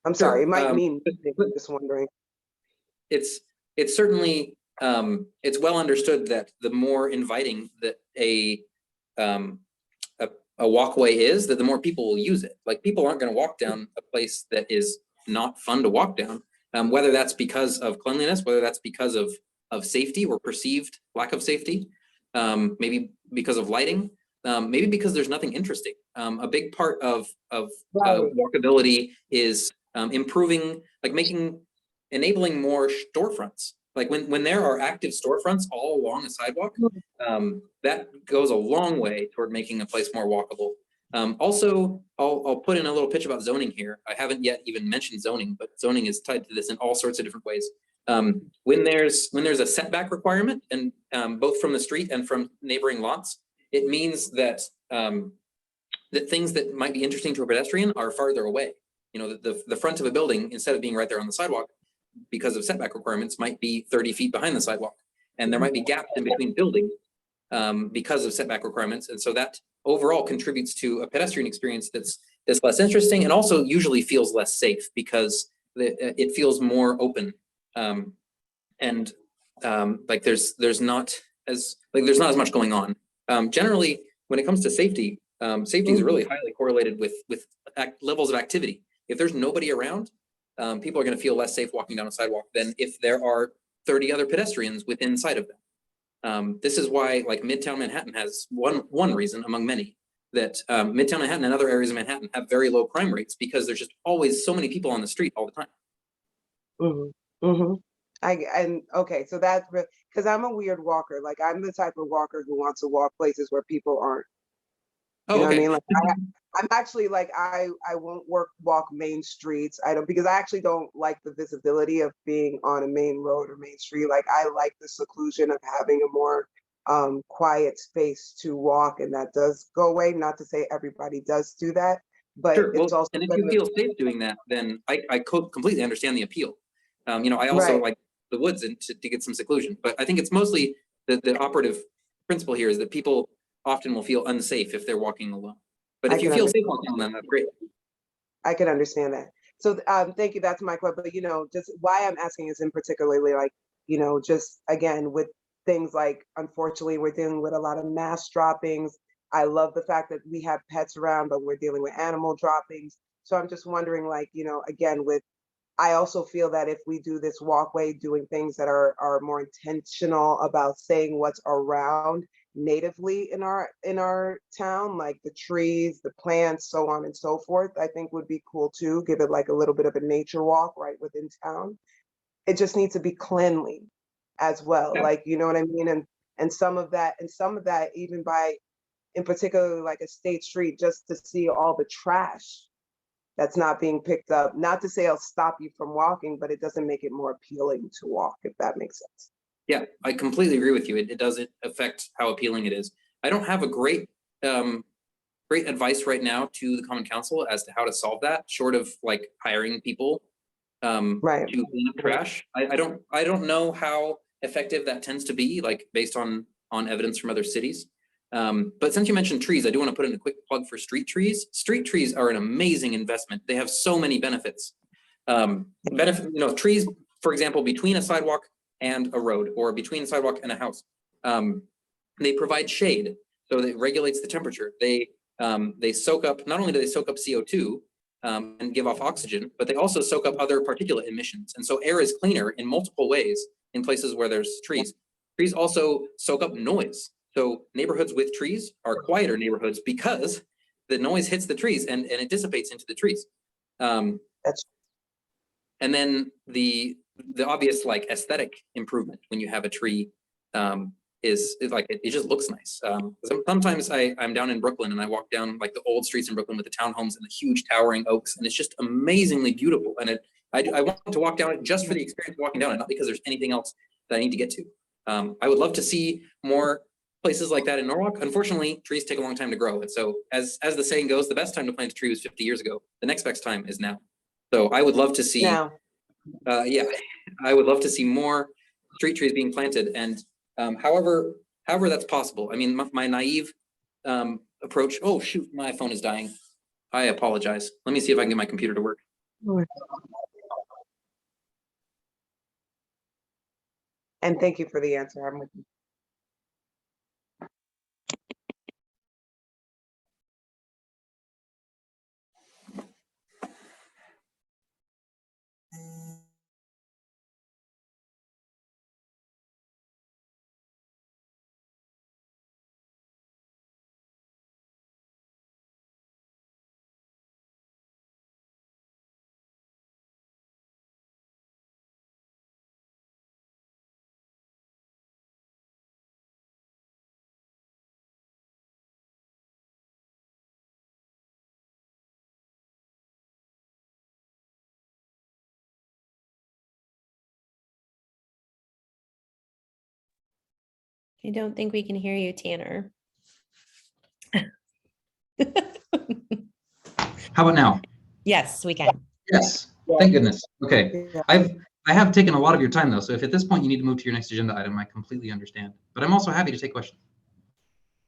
I'm sure, sorry, it might mean nothing. but I'm just wondering. it's certainly it's well understood that the more inviting that um, a walkway is, that the more people will use it. Like, people aren't going to walk down a place that is not fun to walk down, whether that's because of cleanliness, whether that's because of safety or perceived lack of safety, maybe because of lighting, maybe because there's nothing interesting. A big part of Right. walkability is improving, like enabling more storefronts. Like when there are active storefronts all along a sidewalk, that goes a long way toward making a place more walkable. Also, I'll put in a little pitch about zoning here. I haven't yet even mentioned zoning, but zoning is tied to this in all sorts of different ways. When there's a setback requirement, and both from the street and from neighboring lots, it means that that things that might be interesting to a pedestrian are farther away. You know, the front of a building, instead of being right there on the sidewalk, because of setback requirements, might be 30 feet behind the sidewalk, and there might be gaps in between buildings because of setback requirements, and so that overall contributes to a pedestrian experience that's less interesting, and also usually feels less safe because it feels more open, and like there's not as much going on. Generally, when it comes to safety, safety is really highly correlated with levels of activity. If there's nobody around, people are going to feel less safe walking down a sidewalk than if there are 30 other pedestrians within sight of them. This is why, like, Midtown Manhattan has one reason among many that Midtown Manhattan and other areas of Manhattan have very low crime rates, because there's just always so many people on the street all the time. Okay, so that's because I'm a weird walker. Like, I'm the type of walker who wants to walk places where people aren't. You know what I mean? Like, I'm actually like, I won't walk main streets. I don't, because I actually don't like the visibility of being on a main road or main street. Like, I like the seclusion of having a more quiet space to walk, and that does go away. Not to say everybody does do that, but Sure. Well, it's also and if you feel safe doing that, then I completely understand the appeal. You know, I also right. like the woods and to get some seclusion, but I think it's mostly the operative principle here is that people often will feel unsafe if they're walking alone. But if you feel safe walking alone, that's great. I can understand that. So thank you. That's my question. But, just why I'm asking is in particularly, like, just again, with things like, unfortunately, we're dealing with a lot of mass droppings. I love the fact that we have pets around, but we're dealing with animal droppings. So I'm just wondering, like, again, I also feel that if we do this walkway, doing things that are more intentional about saying what's around natively in our town, like the trees, the plants, so on and so forth, I think would be cool too. Give it like a little bit of a nature walk right within town. It just needs to be cleanly as well. Yeah. Like, you know what I mean? And some of that even by, in particular, like a state street, just to see all the trash that's not being picked up. Not to say I'll stop you from walking, but it doesn't make it more appealing to walk, if that makes sense. Yeah, I completely agree with you. It doesn't affect how appealing it is. I don't have a great advice right now to the Common Council as to how to solve that, short of like hiring people Right. to clean up trash. I don't know how effective that tends to be, like based on evidence from other cities. But since you mentioned trees, I do want to put in a quick plug for street trees. Street trees are an amazing investment. They have so many benefits. Trees, for example, between a sidewalk and a road, or between a sidewalk and a house, they provide shade, so it regulates the temperature. They soak up, not only do they soak up CO2 and give off oxygen, but they also soak up other particulate emissions. And so air is cleaner in multiple ways in places where there's trees. Trees also soak up noise. So neighborhoods with trees are quieter neighborhoods because the noise hits the trees and it dissipates into the trees. That's- And then the obvious like aesthetic improvement when you have a tree is like it just looks nice. Sometimes I'm down in Brooklyn and I walk down like the old streets in Brooklyn with the townhomes and the huge towering oaks, and it's just amazingly beautiful. And I want to walk down it just for the experience of walking down it, not because there's anything else that I need to get to. I would love to see more places like that in Norwalk. Unfortunately, trees take a long time to grow. And so as the saying goes, the best time to plant a tree was 50 years ago. The next best time is now. So I would love to see, Now, I would love to see more street trees being planted. And however that's possible. I mean, my naive approach, oh shoot, my phone is dying. I apologize. Let me see if I can get my computer to work. and thank you for the answer. I'm with you. I don't think we can hear you, Tanner. How about now? Yes, we can. Yes. Thank goodness. Okay. Yeah. I have taken a lot of your time though. So if at this point you need to move to your next agenda item, I completely understand. But I'm also happy to take questions.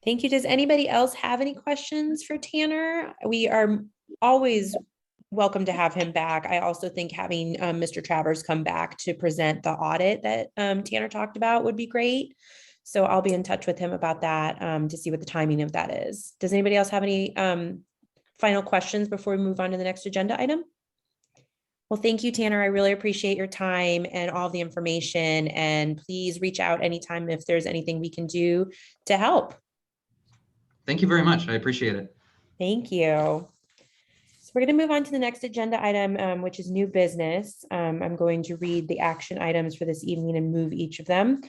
Thank you. Does anybody else have any questions for Tanner? We are always welcome to have him back. I also think having Mr. Travers come back to present the audit that Tanner talked about would be great. So I'll be in touch with him about that to see what the timing of that is. Does anybody else have any final questions before we move on to the next agenda item? Well, thank you, Tanner. I really appreciate your time and all the information. And please reach out anytime if there's anything we can do to help. Thank you very much. I appreciate it. Thank you. So we're going to move on to the next agenda item, which is new business. I'm going to read the action items for this evening and move each of them.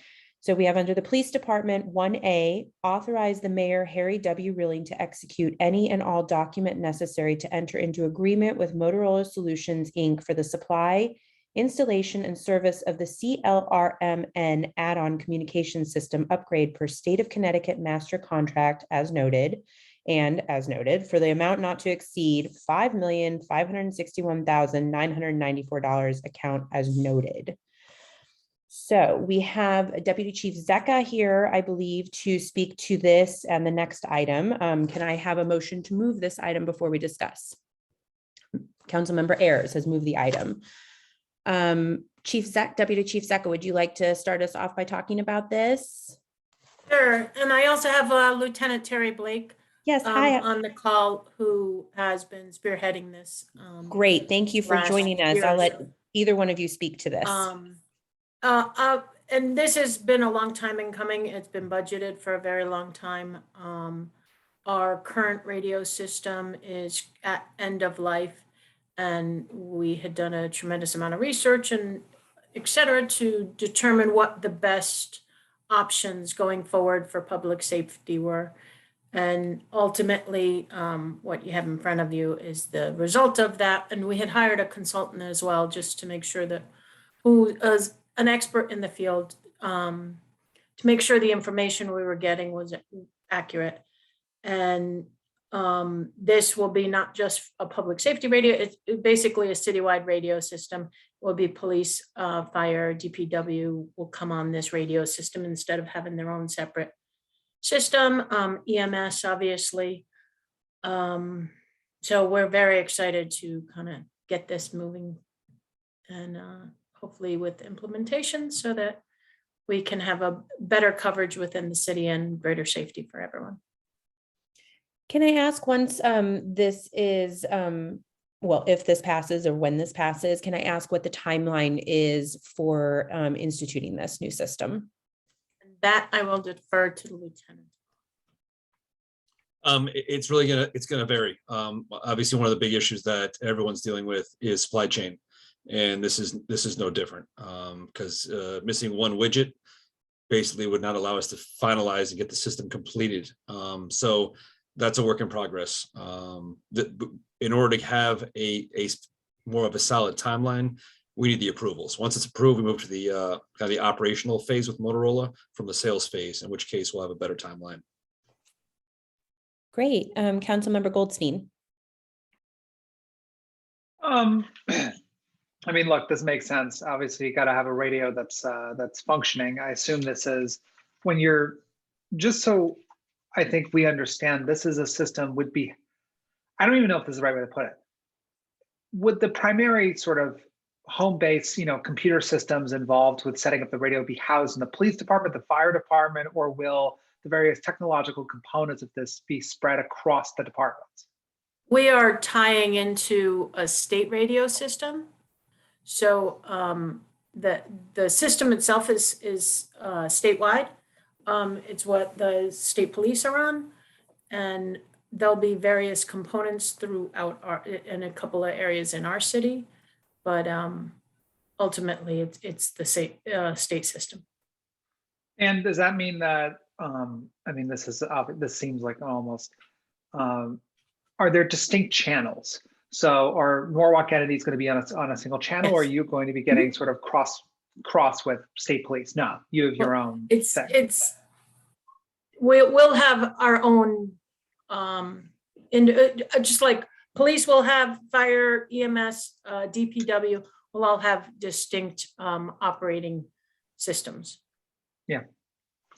So we have under the Police Department 1A, authorize the Mayor Harry W. Rilling to execute any and all document necessary to enter into agreement with Motorola Solutions, Inc. for the supply, installation, and service of the CLRMN add-on communication system upgrade per state of Connecticut master contract as noted, and as noted, for the amount not to exceed $5,561,994 account as noted. So we have Deputy Chief Zecca here, I believe, to speak to this and the next item. Can I have a motion to move this item before we discuss? Councilmember Ayers has moved the item. Deputy Chief Zecca, would you like to start us off by talking about this? Sure, and I also have Lieutenant Terry Blake Yes, hi. on the call who has been spearheading this. Great, thank you for last joining us. year I'll or let so. either one of you speak to this. And this has been a long time in coming. It's been budgeted for a very long time. Our current radio system is at end of life, and we had done a tremendous amount of research and et cetera to determine what the best options going forward for public safety were. And ultimately, what you have in front of you is the result of that. And we had hired a consultant as well, just to make sure that who is an expert in the field, to make sure the information we were getting was accurate. And this will be not just a public safety radio, it's basically a citywide radio system. It will be police, fire, DPW will come on this radio system instead of having their own separate system, EMS, obviously. So we're very excited to kind of get this moving and hopefully with implementation so that we can have a better coverage within the city and greater safety for everyone. Can I ask once this is, well, if this passes or when this passes, can I ask what the timeline is for instituting this new system? That I will defer to the lieutenant. It's really gonna vary. Obviously, one of the big issues that everyone's dealing with is supply chain, and this is no different. Because missing one widget basically would not allow us to finalize and get the system completed. So that's a work in progress. In order to have a more of a solid timeline, we need the approvals. Once it's approved, we move to the kind of the operational phase with Motorola from the sales phase, in which case we'll have a better timeline. Great. Councilmember Goldstein. I mean, look, this makes sense. Obviously, you got to have a radio that's functioning. I assume this is when you're just so I think we understand this is a system would be, I don't even know if this is the right way to put it. Would the primary sort of home base, computer systems involved with setting up the radio be housed in the police department, the fire department, or will the various technological components of this be spread across the departments? We are tying into a state radio system. So the system itself is statewide. It's what the state police are on, and there'll be various components throughout in a couple of areas in our city, but ultimately it's the state system. And does that mean that I mean, this seems like almost are there distinct channels? So are Norwalk entities going to be on a single channel, or are you going to be getting sort of cross with state police? No, you have your own. We'll have our own, just like police will have fire, EMS, DPW, will all have distinct operating systems. Yeah.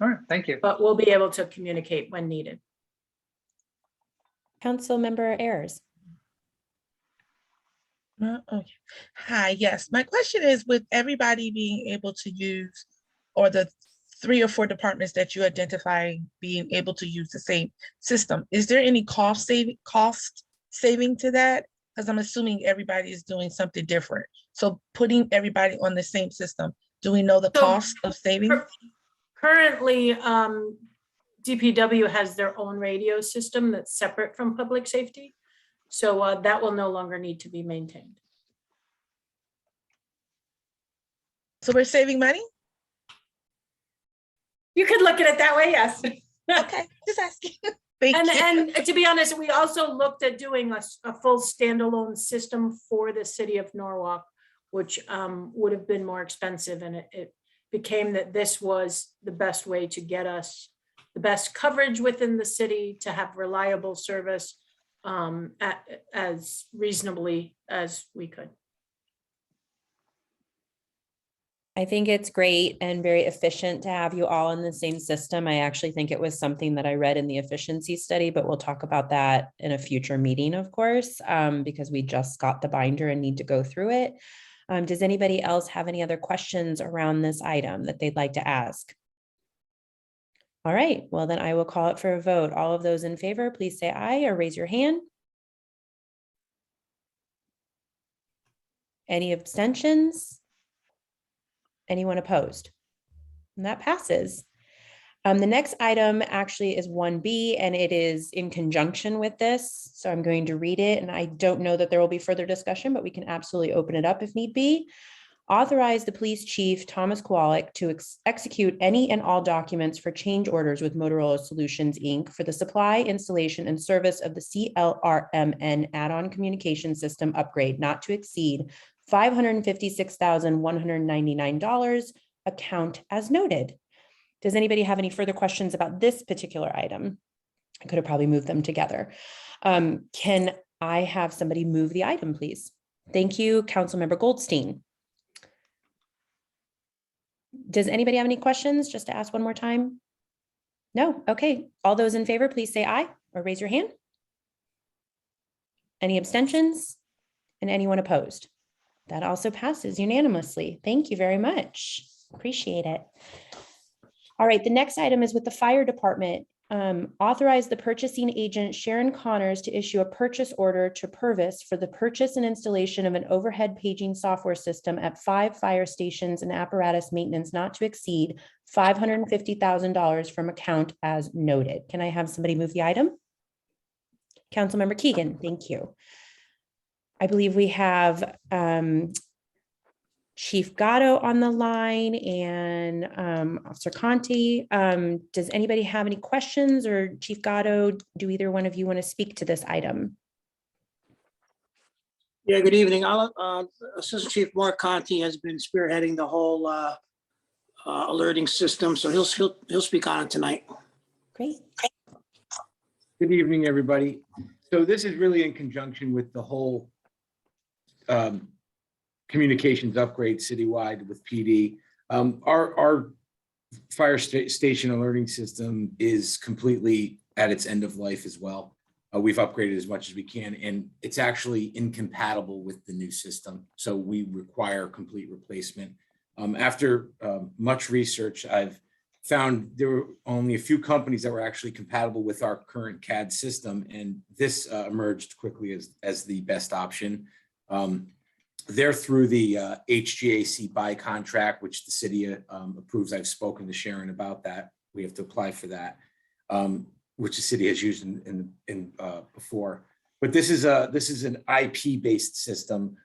All right. Thank you. But we'll be able to communicate when needed. Councilmember Ayers. Okay. Hi, yes. My question is, with everybody being able to use, or the 3 or 4 departments that you identify being able to use the same system, is there any cost saving to that? Because I'm assuming everybody is doing something different. So putting everybody on the same system, do we know the cost of saving? Currently, DPW has their own radio system that's separate from public safety. So that will no longer need to be maintained. So we're saving money? You could look at it that way, yes. Okay, just asking. Thank you. And to be honest, we also looked at doing a full standalone system for the city of Norwalk, which would have been more expensive. And it became that this was the best way to get us the best coverage within the city, to have reliable service as reasonably as we could. I think it's great and very efficient to have you all in the same system. I actually think it was something that I read in the efficiency study, but we'll talk about that in a future meeting, of course, because we just got the binder and need to go through it. Does anybody else have any other questions around this item that they'd like to ask? All right, well then I will call it for a vote. All of those in favor, please say aye or raise your hand. Any abstentions? Anyone opposed? And that passes. The next item actually is 1B, and it is in conjunction with this. So I'm going to read it, and I don't know that there will be further discussion, but we can absolutely open it up if need be. Authorize the police chief, Thomas Kowalik, to execute any and all documents for change orders with Motorola Solutions, Inc. for the supply, installation, and service of the CLRMN add-on communication system upgrade not to exceed $556,199, account as noted. Does anybody have any further questions about this particular item? I could have probably moved them together. Can I have somebody move the item, please? Thank you, Councilmember Goldstein. Does anybody have any questions? Just to ask one more time? No? Okay. All those in favor, please say aye or raise your hand. Any abstentions? And anyone opposed? That also passes unanimously. Thank you very much. Appreciate it. All right, the next item is with the fire department. Authorize the purchasing agent, Sharon Connors, to issue a purchase order to Purvis for the purchase and installation of an overhead paging software system at 5 fire stations and apparatus maintenance not to exceed $550,000 from account as noted. Can I have somebody move the item? Councilmember Keegan, thank you. I believe we have Chief Gatto on the line and Officer Conti. Does anybody have any questions, or Chief Gatto, do either one of you want to speak to this item? Yeah, good evening. Assistant Chief Mark Conti has been spearheading the whole alerting system, so he'll speak on it tonight. Great. Good evening, everybody. So this is really in conjunction with the whole communications upgrade citywide with PD. Our fire station alerting system is completely at its end of life as well. We've upgraded as much as we can, and it's actually incompatible with the new system. So we require complete replacement. After much research, I've found there were only a few companies that were actually compatible with our current CAD system, and this emerged quickly as the best option. They're through the HGAC buy contract, which the city approves. I've spoken to Sharon about that. We have to apply for that, which the city has used in before. But this is an IP-based system.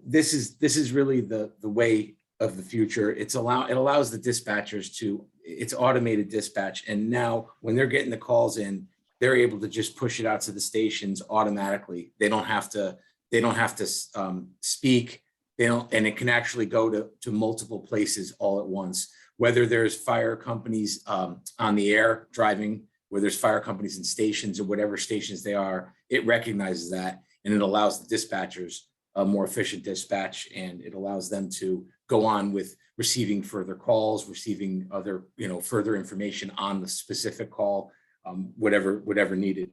This is really the way of the future. It allows the dispatchers to, it's automated dispatch, and now when they're getting the calls in, they're able to just push it out to the stations automatically. They don't have to speak. And it can actually go to multiple places all at once. Whether there's fire companies on the air driving, where there's fire companies in stations or whatever stations they are, it recognizes that, and it allows the dispatchers a more efficient dispatch, and it allows them to go on with receiving further calls, receiving other, further information on the specific call, whatever needed.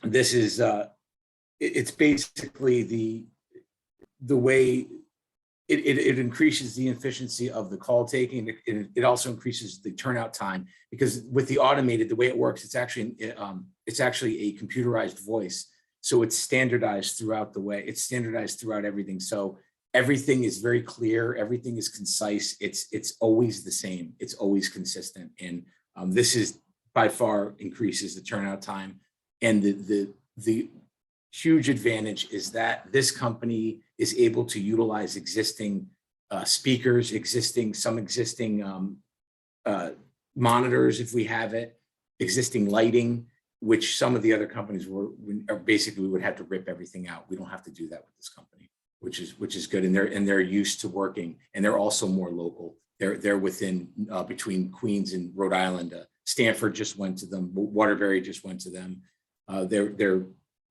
This is it's basically the way it increases the efficiency of the call taking. It also increases the turnout time, because with the automated, the way it works, it's actually a computerized voice. So it's standardized throughout the way, it's standardized throughout everything. So everything is very clear, everything is concise, it's always the same, it's always consistent. And this is by far increases the turnout time. And the huge advantage is that this company is able to utilize existing speakers, existing monitors if we have it, existing lighting, which some of the other companies basically we would have to rip everything out. We don't have to do that with this company, which is good. And they're used to working, and they're also more local. They're within between Queens and Rhode Island. Stanford just went to them. Waterbury just went to them.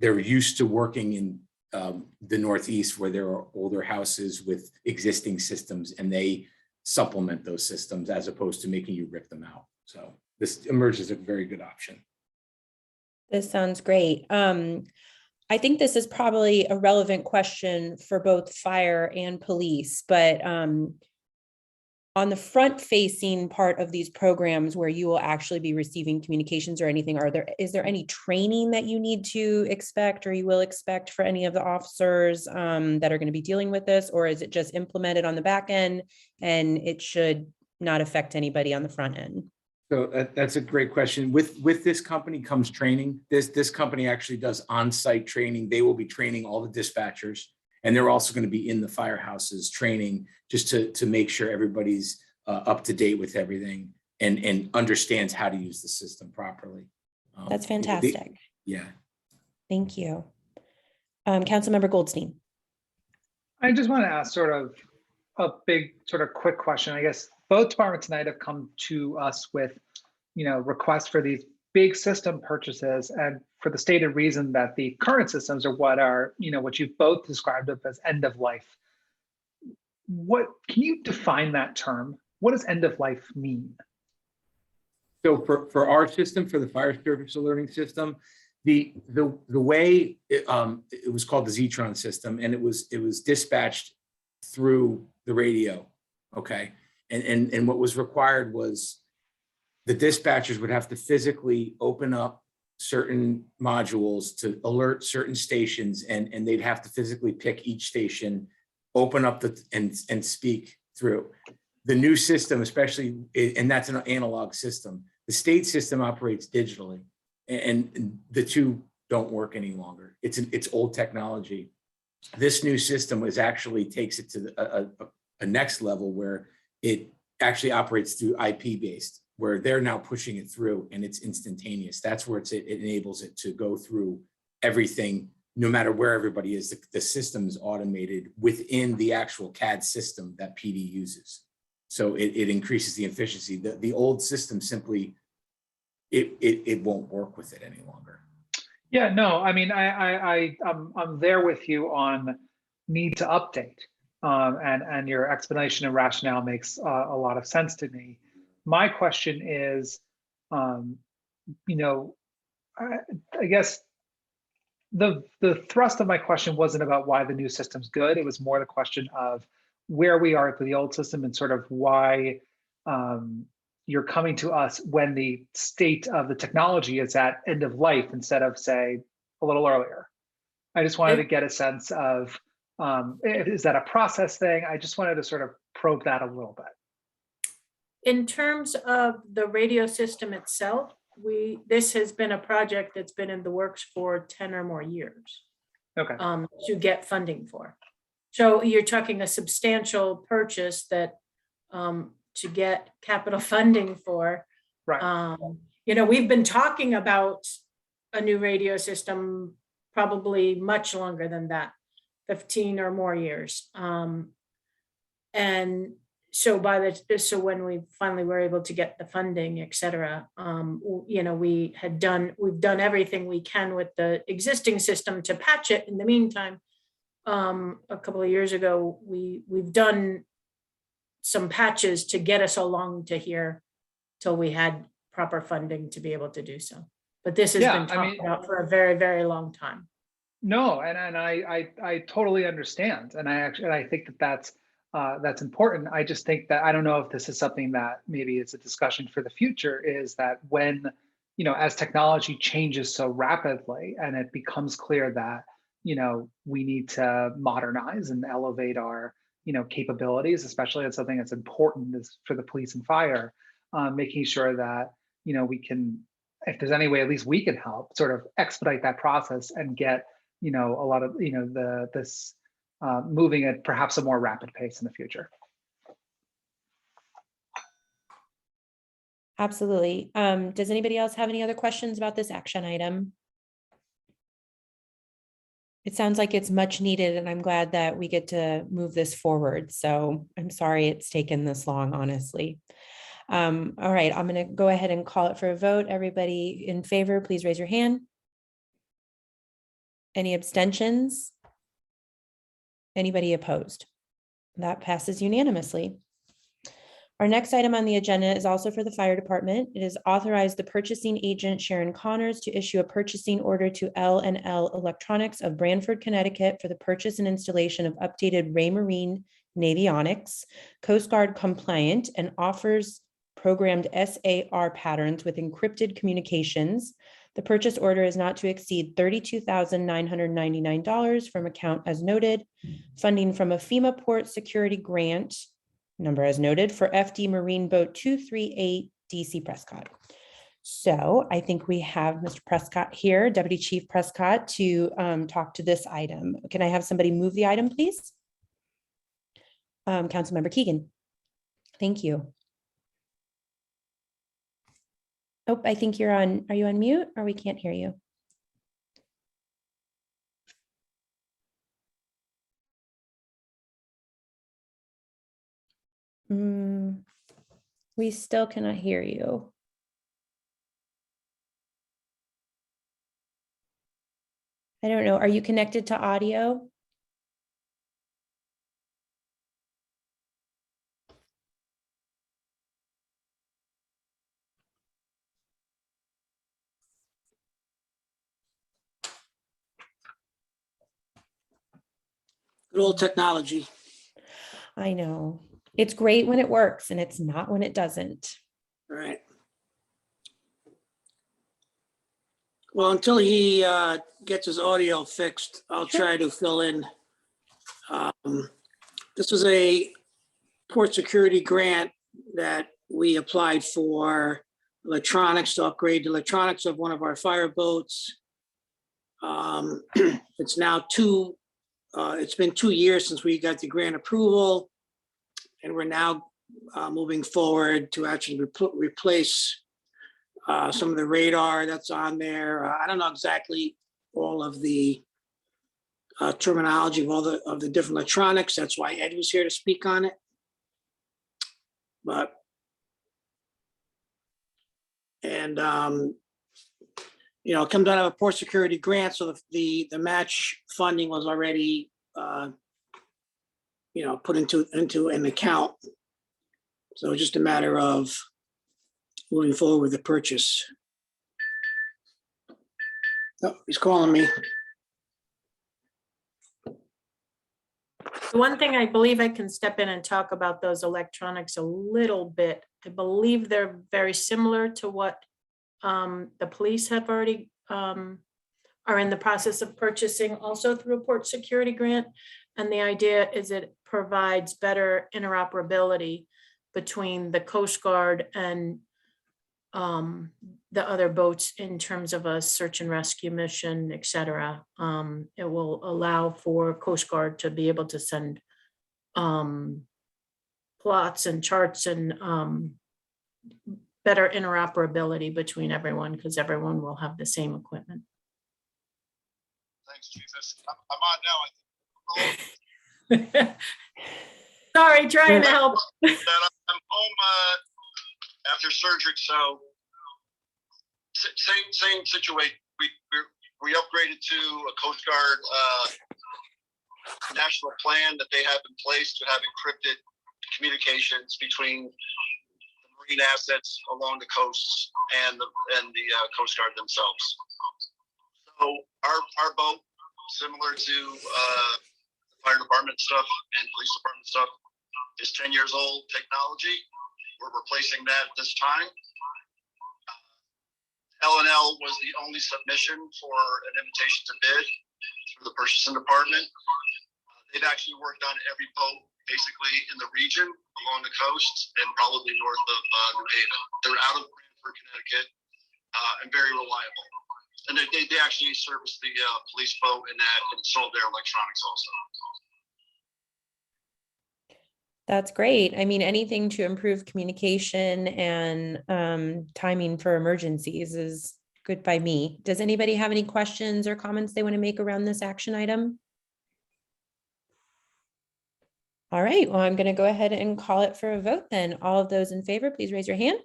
They're used to working in the Northeast, where there are older houses with existing systems, and they supplement those systems as opposed to making you rip them out. So this emerges a very good option. This sounds great. I think this is probably a relevant question for both fire and police, but on the front facing part of these programs where you will actually be receiving communications or anything, is there any training that you need to expect or you will expect for any of the officers that are going to be dealing with this, or is it just implemented on the back end and it should not affect anybody on the front end? So that's a great question. With this company comes training. This company actually does on-site training. They will be training all the dispatchers, and they're also going to be in the firehouses training just to make sure everybody's up to date with everything and understands how to use the system properly. That's fantastic. Yeah. Thank you. Councilmember Goldstein. I just want to ask sort of a big sort of quick question. I guess both departments tonight have come to us with, requests for these big system purchases, and for the stated reason that the current systems are what you've both described as end of life. What can you define that term? What does end of life mean? So for our system, for the fire service alerting system, the way it was called the Zetron system, and it was dispatched through the radio. Okay. And what was required was the dispatchers would have to physically open up certain modules to alert certain stations, and they'd have to physically pick each station, open up and speak through. The new system, especially, and that's an analog system. The state system operates digitally, and the two don't work any longer. It's old technology. This new system actually takes it to a next level where it actually operates through IP based, where they're now pushing it through and it's instantaneous. That's where it enables it to go through everything, no matter where everybody is. The system is automated within the actual CAD system that PD uses. So it increases the efficiency. The old system simply, it won't work with it any longer. Yeah, no, I mean, I'm there with you on need to update. And your explanation and rationale makes a lot of sense to me. My question is, you know, I guess the thrust of my question wasn't about why the new system's good. It was more the question of where we are at the old system and sort of why you're coming to us when the state of the technology is at end of life instead of, say, a little earlier. I just wanted to get a sense of, is that a process thing? I just wanted to sort of probe that a little bit. In terms of the radio system itself, this has been a project that's been in the works for 10 or more years. Okay. To get funding for. So you're talking a substantial purchase that to get capital funding for. Right. You know, we've been talking about a new radio system probably much longer than that, 15 or more years. And so so when we finally were able to get the funding, et cetera, you know, we've done everything we can with the existing system to patch it. In the meantime, a couple of years ago, we've done some patches to get us along to here till we had proper funding to be able to do so. But this has been talked about for a very, very long time. No, and I totally understand, and I think that's important. I just think that I don't know if this is something that maybe it's a discussion for the future. Is that when, you know, as technology changes so rapidly, and it becomes clear that, you know, we need to modernize and elevate our, you know, capabilities, especially as something that's important for the police and fire, making sure that, you know, we can, if there's any way, at least we can help sort of expedite that process and get, you know, a lot of, you know, this moving at perhaps a more rapid pace in the future. Absolutely. Does anybody else have any other questions about this action item? It sounds like it's much needed, and I'm glad that we get to move this forward. So I'm sorry it's taken this long, honestly. All right, I'm going to go ahead and call it for a vote. Everybody in favor, please raise your hand. Any abstentions? Anybody opposed? That passes unanimously. Our next item on the agenda is also for the fire department. It is authorized the purchasing agent Sharon Connors to issue a purchasing order to L&L Electronics of Branford, Connecticut for the purchase and installation of updated Raymarine Navionics, Coast Guard compliant, and offers programmed SAR patterns with encrypted communications. The purchase order is not to exceed $32,999 from account as noted. Funding from a FEMA Port Security Grant number as noted for FD Marine Boat 238 DC Prescott. So I think we have Mr. Prescott here, Deputy Chief Prescott, to talk to this item. Can I have somebody move the item, please? Councilmember Keegan. Thank you. Oh, I think you're on, are you on mute or we can't hear you? We still cannot hear you. I don't know. Are you connected to audio? Good old technology. I know. It's great when it works and it's not when it doesn't. Right. Well, until he gets his audio fixed, I'll try to fill in. This was a port security grant that we applied for electronics, to upgrade the electronics of one of our fire boats. It's now it's been 2 years since we got the grant approval. And we're now moving forward to actually replace some of the radar that's on there. I don't know exactly all of the terminology of all of the different electronics. That's why Ed was here to speak on it. But, and you know, it comes out of a port security grant, so the match funding was already you know, put into an account. So it's just a matter of moving forward with the purchase. Oh, he's calling me. The one thing I believe I can step in and talk about those electronics a little bit. I believe they're very similar to what the police have already are in the process of purchasing also through a port security grant. And the idea is it provides better interoperability between the Coast Guard and the other boats in terms of a search and rescue mission, et cetera. It will allow for Coast Guard to be able to send plots and charts and better interoperability between everyone, because everyone will have the same equipment. Thanks, Jesus. I'm on now. Sorry, trying to help. I'm home after surgery, so same situation. We upgraded to a Coast Guard national plan that they have in place to have encrypted communications between the marine assets along the coasts and the Coast Guard themselves. So our boat, similar to fire department stuff and police department stuff, is 10 years old technology. We're replacing that at this time. L&L was the only submission for an invitation to bid through the purchasing department. They've actually worked on every boat basically in the region along the coast and probably north of New Haven. They're out of Branford, Connecticut, and very reliable. And they actually service the police boat and sold their electronics also. That's great. I mean, anything to improve communication and timing for emergencies is good by me. Does anybody have any questions or comments they want to make around this action item? All right, well, I'm going to go ahead and call it for a vote then. All of those in favor, please raise your hand.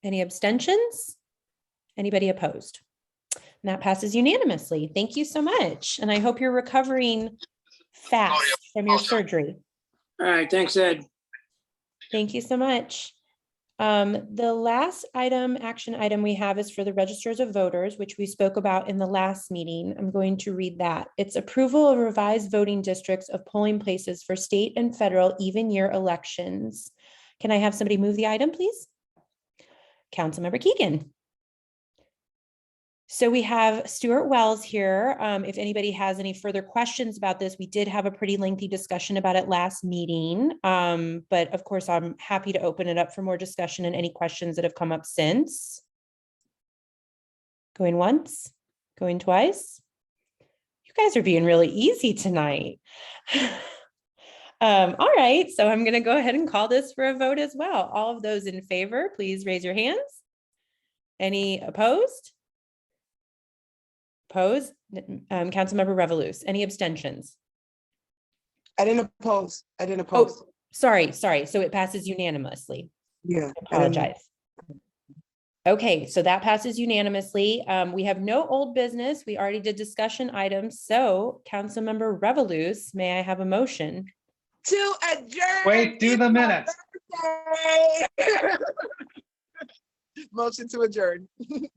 Any abstentions? Anybody opposed? And that passes unanimously. Thank you so much. And I hope you're recovering fast from your surgery. All right, thanks, Ed. Thank you so much. The last action item we have is for the registers of voters, which we spoke about in the last meeting. I'm going to read that. It's approval of revised voting districts of polling places for state and federal even year elections. Can I have somebody move the item, please? Councilmember Keegan. So we have Stuart Wells here. If anybody has any further questions about this, we did have a pretty lengthy discussion about it last meeting. But of course, I'm happy to open it up for more discussion and any questions that have come up since. Going once, going twice. You guys are being really easy tonight. All right, so I'm going to go ahead and call this for a vote as well. All of those in favor, please raise your hands. Any opposed? Opposed? Councilmember Revolus. Any abstentions? I didn't oppose. Oh, sorry. So it passes unanimously. Yeah. I apologize. Okay, so that passes unanimously. We have no old business. We already did discussion items. So Councilmember Revolus, may I have a motion? To adjourn. Wait, do the minutes. Motion to adjourn.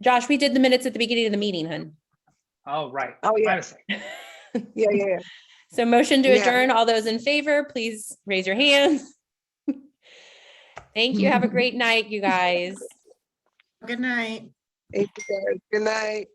Josh, we did the minutes at the beginning of the meeting, hun. Oh, right. Oh, yeah. Yeah. So motion to Yeah. adjourn. All those in favor, please raise your hands. Thank you. Have a great night, you guys. Good night. Thank you, guys. Good night.